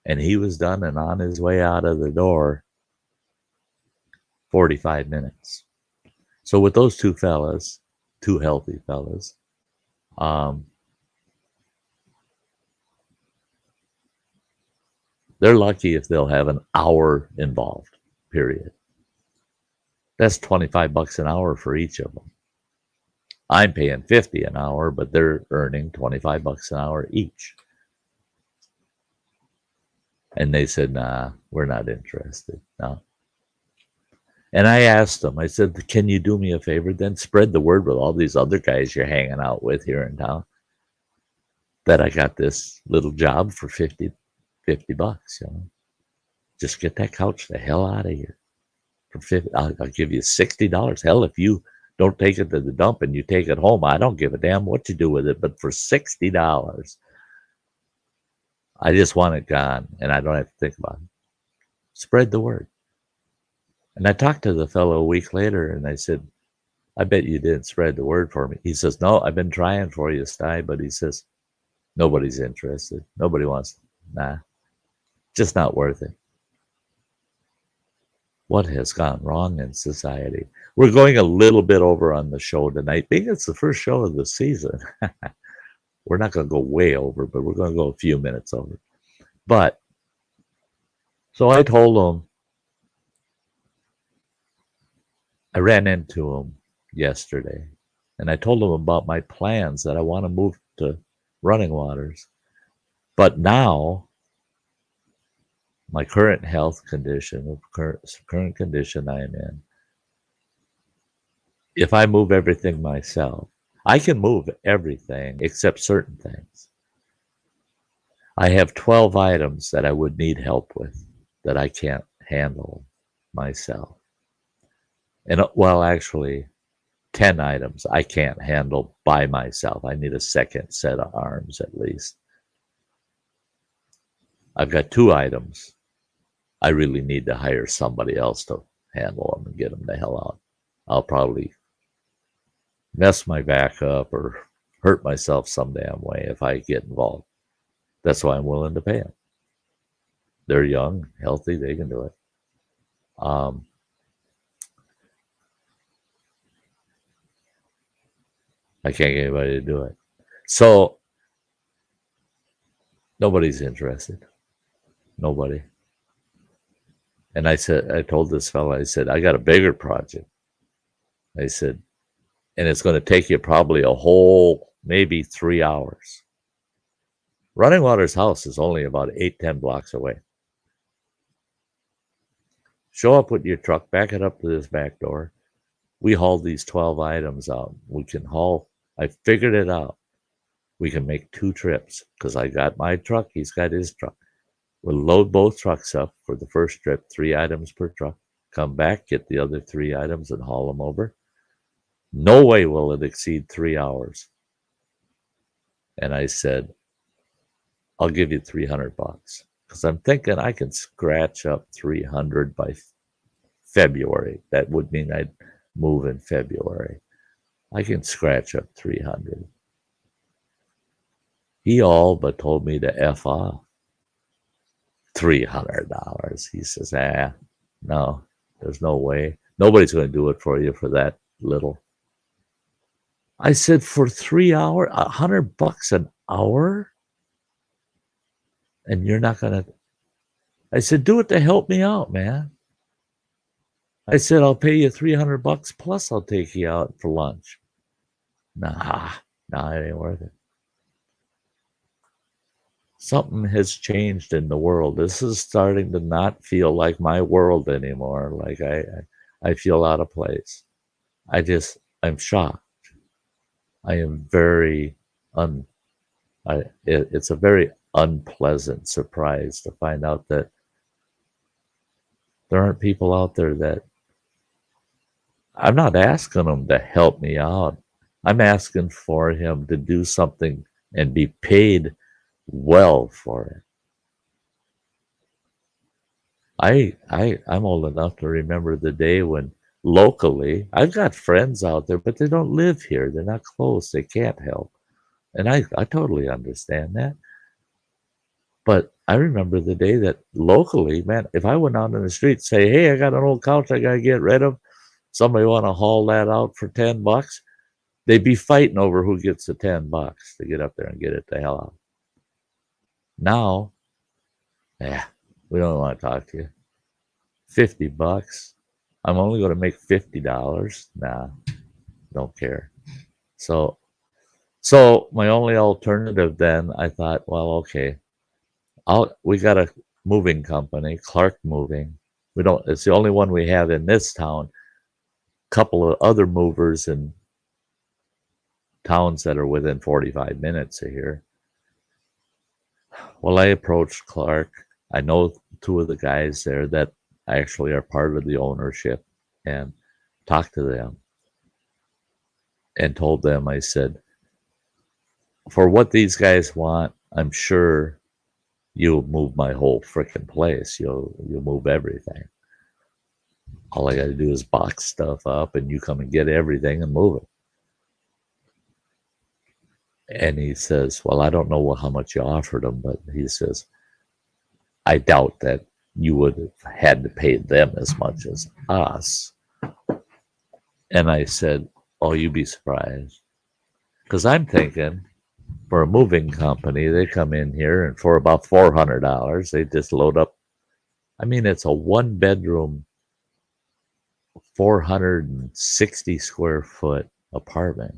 and he was done and on his way out of the door 45 minutes. So with those 2 fellas, 2 healthy fellas, they're lucky if they'll have an hour involved, period. That's $25 an hour for each of them. I'm paying $50 an hour, but they're earning $25 an hour each. And they said, nah, we're not interested. No. And I asked them, I said, can you do me a favor? Then spread the word with all these other guys you're hanging out with here in town that I got this little job for $50, you know. Just get that couch the hell out of here. For $50, I'll give you $60. Hell, if you don't take it to the dump and you take it home, I don't give a damn what you do with it. But for $60, I just want it gone, and I don't have to think about it. Spread the word. And I talked to the fellow a week later, and I said, I bet you didn't spread the word for me. He says, no, I've been trying for you, Sty, but he says, nobody's interested. Nobody wants, nah, just not worth it. What has gone wrong in society? We're going a little bit over on the show tonight, being it's the first show of the season. We're not going to go way over, but we're going to go a few minutes over. But, so I told him, I ran into him yesterday, and I told him about my plans that I want to move to Running Waters. But now my current health condition, the current condition I am in, if I move everything myself, I can move everything except certain things. I have 12 items that I would need help with that I can't handle myself. And well, actually, 10 items I can't handle by myself. I need a second set of arms at least. I've got 2 items. I really need to hire somebody else to handle them and get them the hell out. I'll probably mess my back up or hurt myself some damn way if I get involved. That's why I'm willing to pay them. They're young, healthy, they can do it. I can't get anybody to do it. So nobody's interested. Nobody. And I told this fella, I said, I got a bigger project. I said, and it's going to take you probably a whole, maybe 3 hours. Running Water's house is only about 8-10 blocks away. Show up with your truck, back it up to this back door. We hauled these 12 items out. We can haul, I figured it out. We can make 2 trips because I got my truck, he's got his truck. We'll load both trucks up for the first trip, 3 items per truck. Come back, get the other 3 items and haul them over. No way will it exceed 3 hours. And I said, I'll give you $300 because I'm thinking I can scratch up 300 by February. That would mean I'd move in February. I can scratch up 300. He all but told me to F off. $300. He says, no, there's no way. Nobody's going to do it for you for that little. I said, for 3 hours, $100 an hour? And you're not going to. I said, do it to help me out, man. I said, I'll pay you $300 plus I'll take you out for lunch. Nah, it ain't worth it. Something has changed in the world. This is starting to not feel like my world anymore. Like I feel out of place. I'm shocked. I am very it's a very unpleasant surprise to find out that there aren't people out there that I'm not asking them to help me out. I'm asking for him to do something and be paid well for it. I'm old enough to remember the day when locally, I've got friends out there, but they don't live here. They're not close. They can't help. And I totally understand that. But I remember the day that locally, man, if I went out on the street and say, hey, I got an old couch I got to get rid of. Somebody want to haul that out for $10? They'd be fighting over who gets the $10 to get up there and get it the hell out. Now, we don't want to talk to you. $50. I'm only going to make $50. Nah, don't care. So my only alternative then, I thought, well, okay, we got a moving company, Clark Moving. It's the only one we have in this town. Couple of other movers in towns that are within 45 minutes of here. Well, I approached Clark. I know 2 of the guys there that actually are part of the ownership, and talked to them and told them, I said, for what these guys want, I'm sure you'll move my whole frickin' place. You'll move everything. All I got to do is box stuff up and you come and get everything and move it. And he says, well, I don't know how much you offered him, but he says, I doubt that you would have had to pay them as much as us. And I said, oh, you'd be surprised. Because I'm thinking, for a moving company, they come in here and for about $400, they just load up. I mean, it's a 1-bedroom, 460 square foot apartment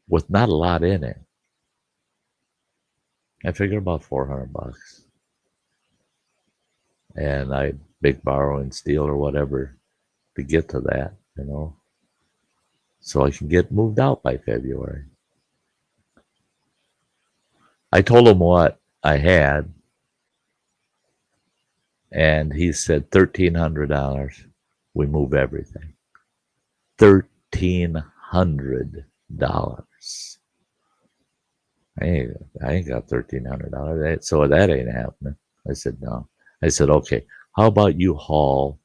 with not a lot in it. I figure about $400. and I big borrow and steal or whatever to get to that, so I can get moved out by February. I told him what I had, and he said $1,300. We move everything. $1,300. I ain't got $1,300, so that ain't happening. I said no. I said, okay. How about you haul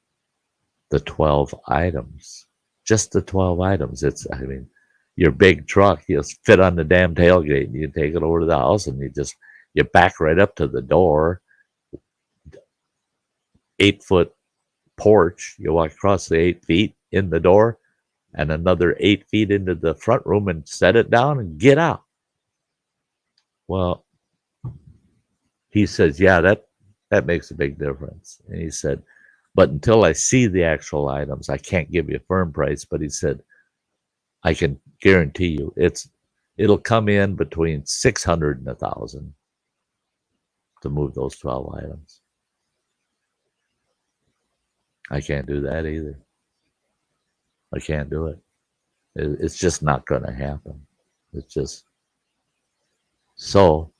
the 12 items? Just the 12 items. Your big truck, you fit on the damn tailgate, and you take it over to the house, and you back right up to the door. 8-foot porch. You walk across the 8 feet in the door, and another 8 feet into the front room, and set it down and get out. Well, he says, yeah, that makes a big difference. And he said, but until I see the actual items, I can't give you a firm price. But he said, I can guarantee you it'll come in between 600 and 1,000 to move those 12 items. I can't do that either. I can't do it. It's just not going to happen. It's just so.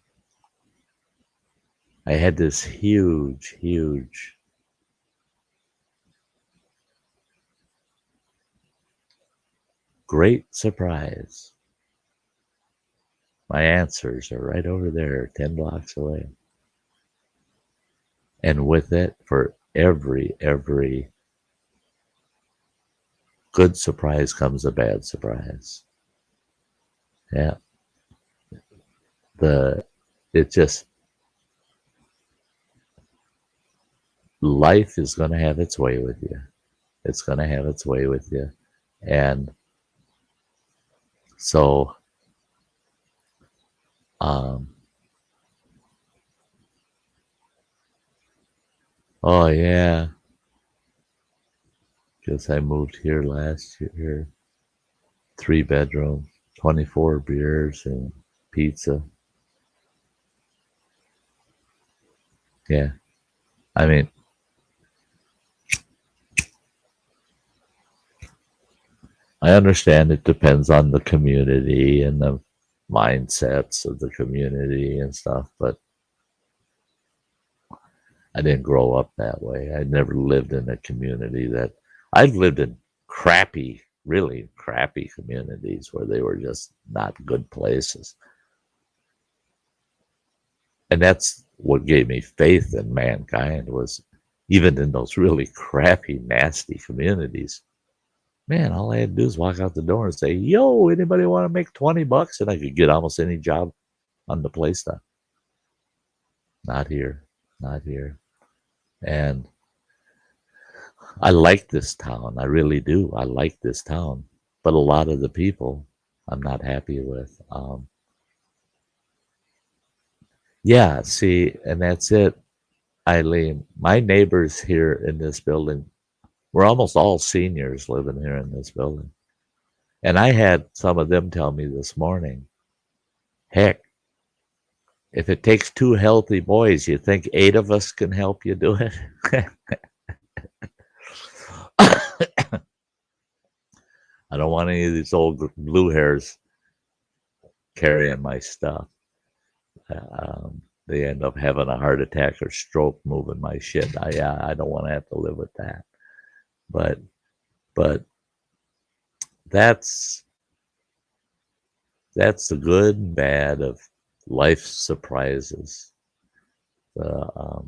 I had this huge great surprise. My answers are right over there, 10 blocks away. And with it, for every good surprise comes a bad surprise. Yeah. Life is going to have its way with you. It's going to have its way with you. And so, oh yeah, because I moved here last year, 3-bedroom, 24 beers and pizza. Yeah. I mean, I understand it depends on the community and the mindsets of the community and stuff, but I didn't grow up that way. I never lived in a community I've lived in really crappy communities where they were just not good places. And that's what gave me faith in mankind, was even in those really crappy, nasty communities. Man, all I had to do is walk out the door and say, yo, anybody want to make $20? And I could get almost any job on the place done. Not here. And I like this town. I really do. I like this town. But a lot of the people I'm not happy with. Yeah, see, and that's it, Eileen. My neighbors here in this building, we're almost all seniors living here in this building. And I had some of them tell me this morning, heck, if it takes 2 healthy boys, you think 8 of us can help you do it? I don't want any of these old blue hairs carrying my stuff. They end up having a heart attack or stroke moving my shit. I don't want to have to live with that. But that's the good and bad of life's surprises. I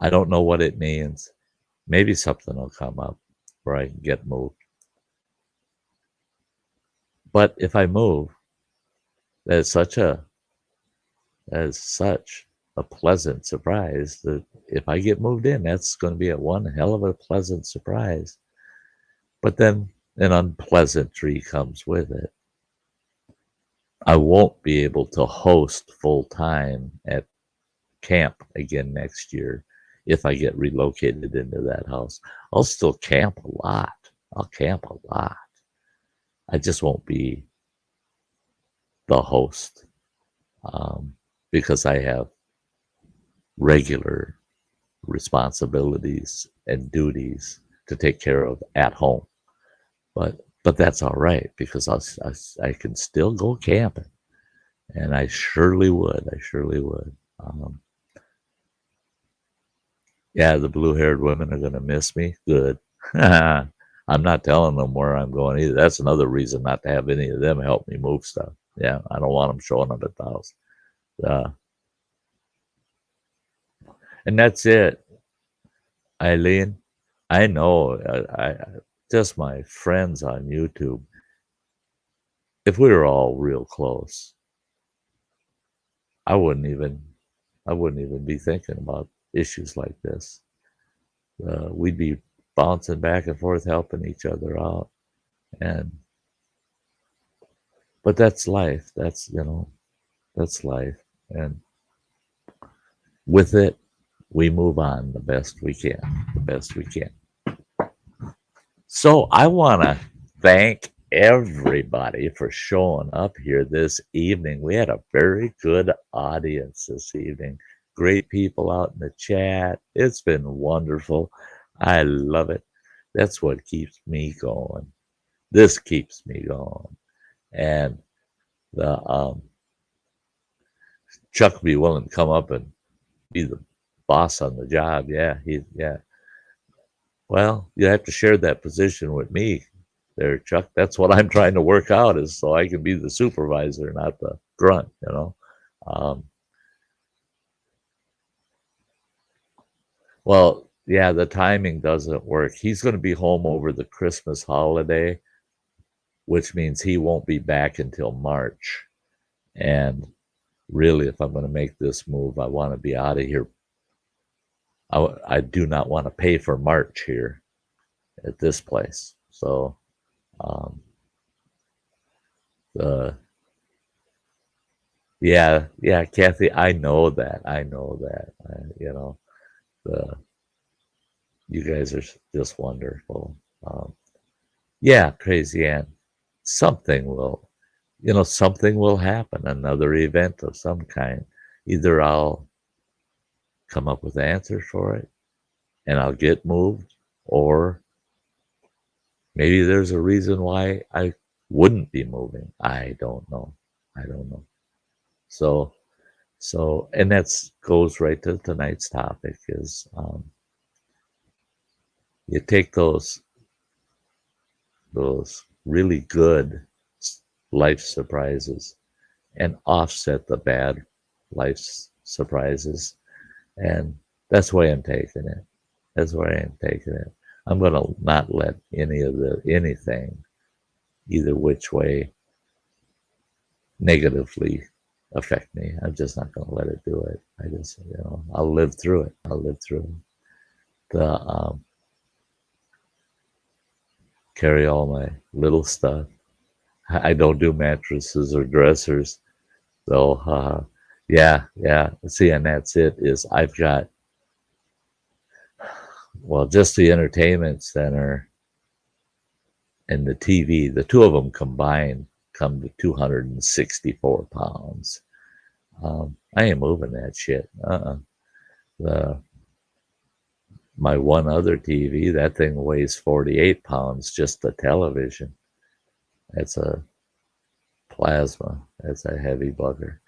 don't know what it means. Maybe something will come up where I can get moved. But if I move, that is such a pleasant surprise that if I get moved in, that's going to be one hell of a pleasant surprise. But then an unpleasantry comes with it. I won't be able to host full time at camp again next year if I get relocated into that house. I'll still camp a lot. I'll camp a lot. I just won't be the host because I have regular responsibilities and duties to take care of at home. But that's all right because I can still go camping, and I surely would. I surely would. Yeah, the blue-haired women are going to miss me. Good. I'm not telling them where I'm going either. That's another reason not to have any of them help me move stuff. Yeah, I don't want them showing up at the house. Uh, and that's it, Eileen. I know. Just my friends on YouTube. If we were all real close, I wouldn't even I wouldn't even be thinking about issues like this. We'd be bouncing back and forth, helping each other out, and but that's life. That's life, and with it, we move on the best we can. The best we can. So I want to thank everybody for showing up here this evening. We had a very good audience this evening. Great people out in the chat. It's been wonderful. I love it. That's what keeps me going. This keeps me going. And the Chuck would be willing to come up and be the boss on the job. Yeah. Well, you have to share that position with me there, Chuck. That's what I'm trying to work out is so I can be the supervisor, not the grunt, you know. Well, yeah, the timing doesn't work. He's going to be home over the Christmas holiday, which means he won't be back until March. And really, if I'm going to make this move, I want to be out of here. I do not want to pay for March here at this place. So, yeah, Kathy, I know that. You know, you guys are just wonderful. Yeah, Crazy Ann, something will happen, another event of some kind. Either I'll come up with answers for it and I'll get moved, or maybe there's a reason why I wouldn't be moving. I don't know. So, and that goes right to tonight's topic is you take those really good life surprises and offset the bad life surprises. And that's why I'm taking it. I'm going to not let anything, either which way, negatively affect me. I'm just not going to let it do it. I'll live through it. Carry all my little stuff. I don't do mattresses or dressers. So, yeah. See, and that's it. I've got, well, just the entertainment center and the TV. The two of them combined come to 264 pounds. I ain't moving that shit. My one other TV, that thing weighs 48 pounds, just the television. That's a plasma. That's a heavy bugger.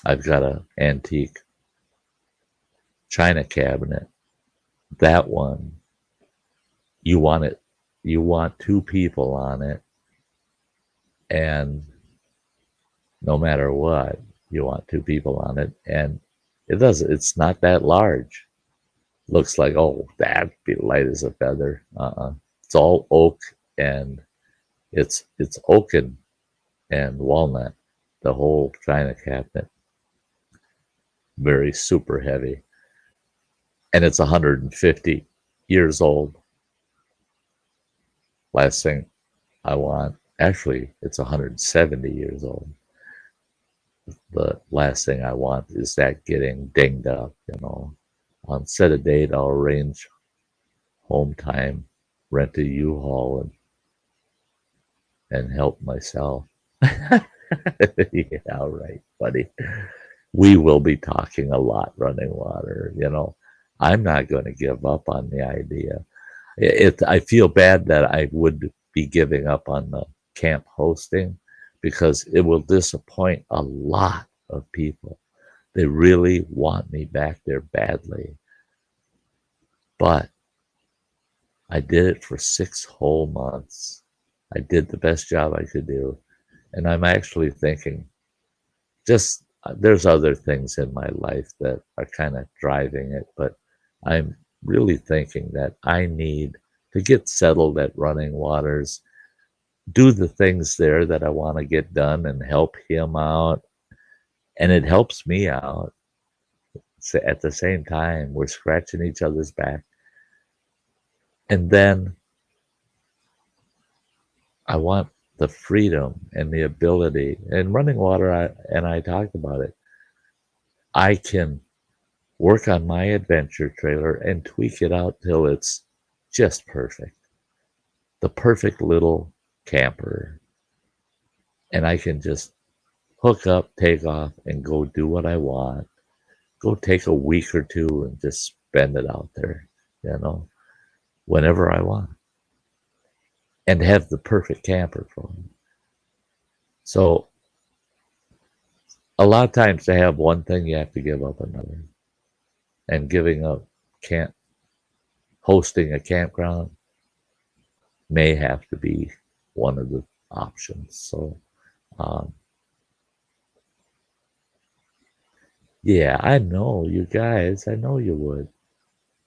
I've got an antique china cabinet. That one, you want two people on it, and no matter what, you want two people on it, and it's not that large. Looks like, oh, that'd be light as a feather. It's all oak, and it's oaken and walnut, the whole china cabinet. Very super heavy. And it's 150 years old. Last thing I want, actually, it's 170 years old. The last thing I want is that getting dinged up, On set a date, I'll arrange home time, rent a U-Haul, and help myself. Yeah, right, buddy. We will be talking a lot, running water, I'm not going to give up on the idea. I feel bad that I would be giving up on the camp hosting because it will disappoint a lot of people. They really want me back there badly. But I did it for 6 whole months. I did the best job I could do. And I'm actually thinking, just there's other things in my life that are kind of driving it, but I'm really thinking that I need to get settled at Running Waters, do the things there that I want to get done and help him out. And it helps me out. So at the same time, we're scratching each other's back. And then I want the freedom and the ability. And Running Water, I talked about it. I can work on my adventure trailer and tweak it out till it's just perfect. The perfect little camper. And I can just hook up, take off, and go do what I want. Go take a week or two and just spend it out there, whenever I want. And have the perfect camper for me. So a lot of times to have one thing, you have to give up another. And giving up hosting a campground may have to be one of the options. So, yeah, I know you guys. I know you would.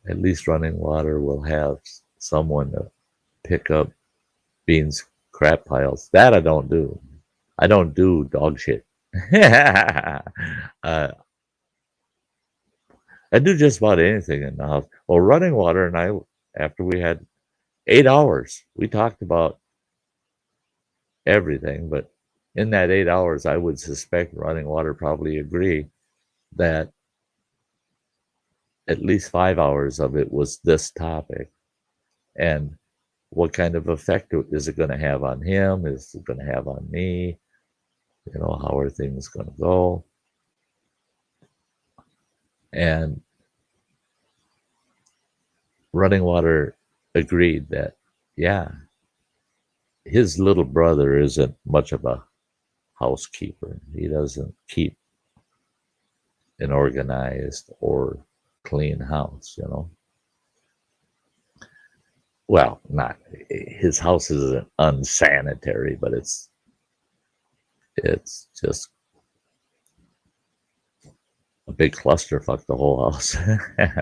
At least Running Water will have someone to pick up Bean's crap piles. That I don't do. I don't do dog shit. I do just about anything in the house. Well, Running Water and I, after we had 8 hours, we talked about everything. But in that 8 hours, I would suspect Running Water probably agree that at least 5 hours of it was this topic. And what kind of effect is it going to have on him? Is it going to have on me? How are things going to go? And Running Water agreed that, yeah, his little brother isn't much of a housekeeper. He doesn't keep an organized or clean house, Well, not his house isn't unsanitary, but it's just a big clusterfuck, the whole house,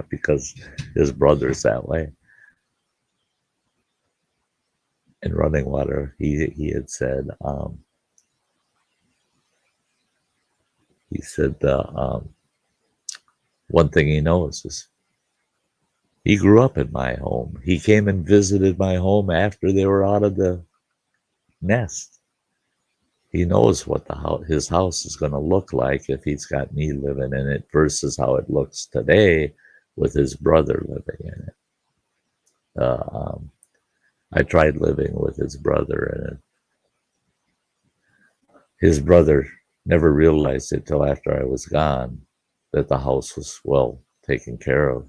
because his brother's that way. In Running Water, he had said, one thing he knows is he grew up in my home. He came and visited my home after they were out of the nest. He knows what his house is going to look like if he's got me living in it versus how it looks today with his brother living in it. I tried living with his brother in it. His brother never realized it till after I was gone that the house was well taken care of.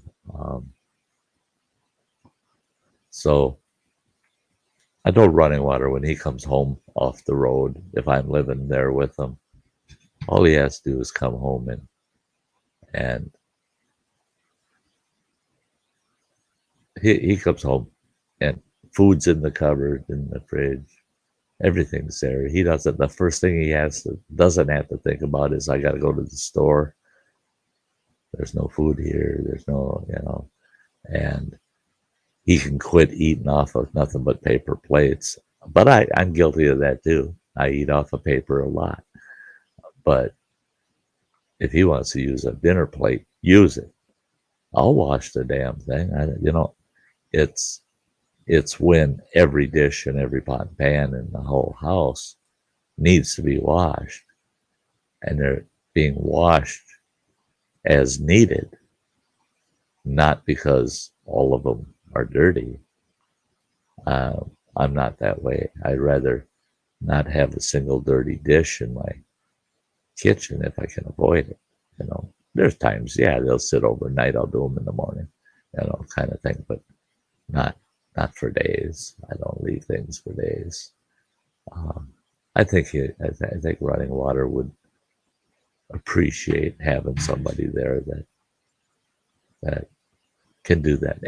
So I told Running Water when he comes home off the road, if I'm living there with him, all he has to do is come home and he comes home and food's in the cupboard, in the fridge, everything's there. He doesn't. The first thing he doesn't have to think about is I got to go to the store. There's no food here. There's no, and he can quit eating off of nothing but paper plates. But I'm guilty of that too. I eat off of paper a lot. But if he wants to use a dinner plate, use it. I'll wash the damn thing. It's when every dish and every pot and pan in the whole house needs to be washed, and they're being washed as needed, not because all of them are dirty. I'm not that way. I'd rather not have a single dirty dish in my kitchen if I can avoid it. There's times, yeah, they'll sit overnight. I'll do them in the morning. kind of thing, but not not for days. I don't leave things for days. Um, I think running water would appreciate having somebody there that can do that.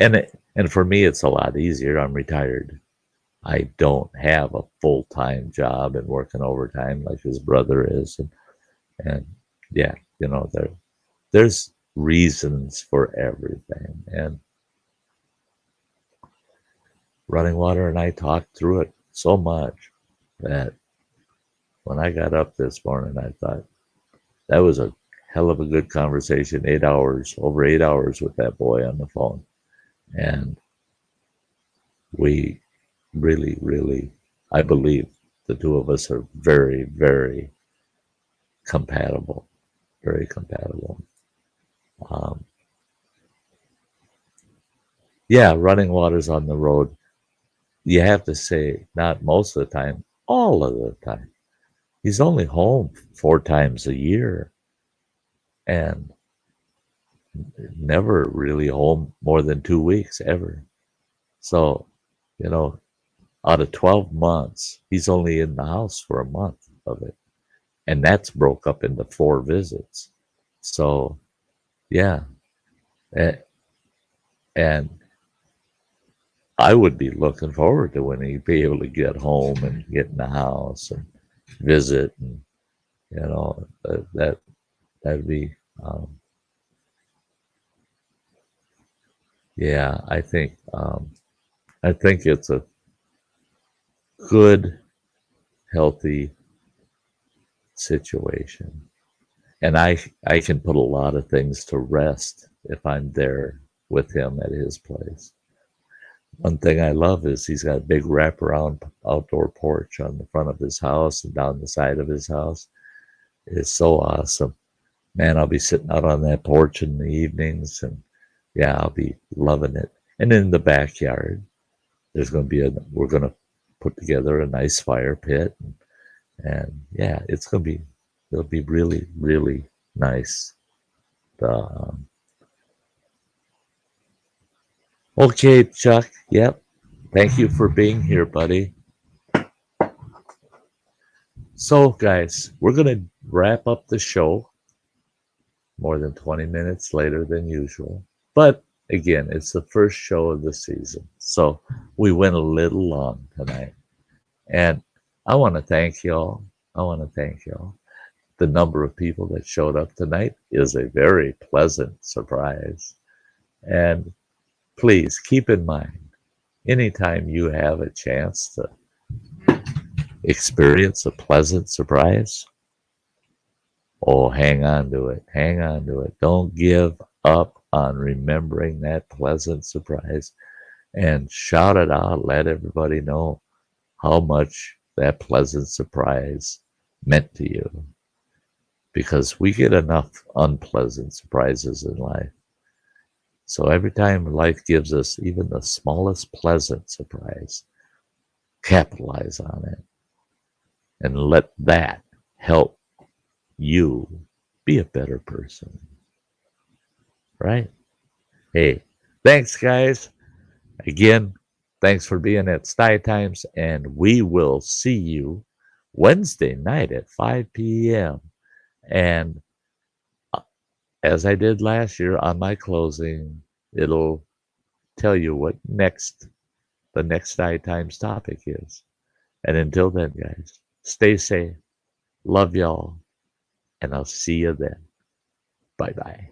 And for me, it's a lot easier. I'm retired. I don't have a full time job and working overtime like his brother is, and yeah, there's reasons for everything. And running water and I talked through it so much that when I got up this morning, I thought that was a hell of a good conversation. 8 hours, over 8 hours with that boy on the phone. And we really, really, I believe the two of us are very, very compatible, very compatible. Um, yeah, running water's on the road. You have to say, not most of the time, all of the time. He's only home 4 times a year and never really home more than 2 weeks ever. So, you know, out of 12 months, he's only in the house for a month of it. And that's broke up into 4 visits. So, yeah. And I would be looking forward to when he'd be able to get home and get in the house and visit. And, that'd be, yeah, I think it's a good, healthy situation. And I can put a lot of things to rest if I'm there with him at his place. One thing I love is he's got a big wraparound outdoor porch on the front of his house and down the side of his house. It's so awesome. Man, I'll be sitting out on that porch in the evenings and yeah, I'll be loving it. And in the backyard, we're going to put together a nice fire pit. And yeah, it'll be really, really nice. Okay, Chuck. Yep. Thank you for being here, buddy. So, guys, we're going to wrap up the show more than 20 minutes later than usual. But again, it's the first show of the season. So we went a little long tonight. And I want to thank y'all. I want to thank y'all. The number of people that showed up tonight is a very pleasant surprise. And please keep in mind, anytime you have a chance to experience a pleasant surprise, oh, hang on to it. Hang on to it. Don't give up on remembering that pleasant surprise and shout it out. Let everybody know how much that pleasant surprise meant to you. Because we get enough unpleasant surprises in life. So every time life gives us even the smallest pleasant surprise, capitalize on it and let that help you be a better person. Right? Hey, thanks, guys. Again, thanks for being at Sty Times, and we will see you Wednesday night at 5 p.m. And as I did last year on my closing, it'll tell you what the next Sty Times topic is. And until then, guys, stay safe. Love y'all. And I'll see you then. Bye-bye.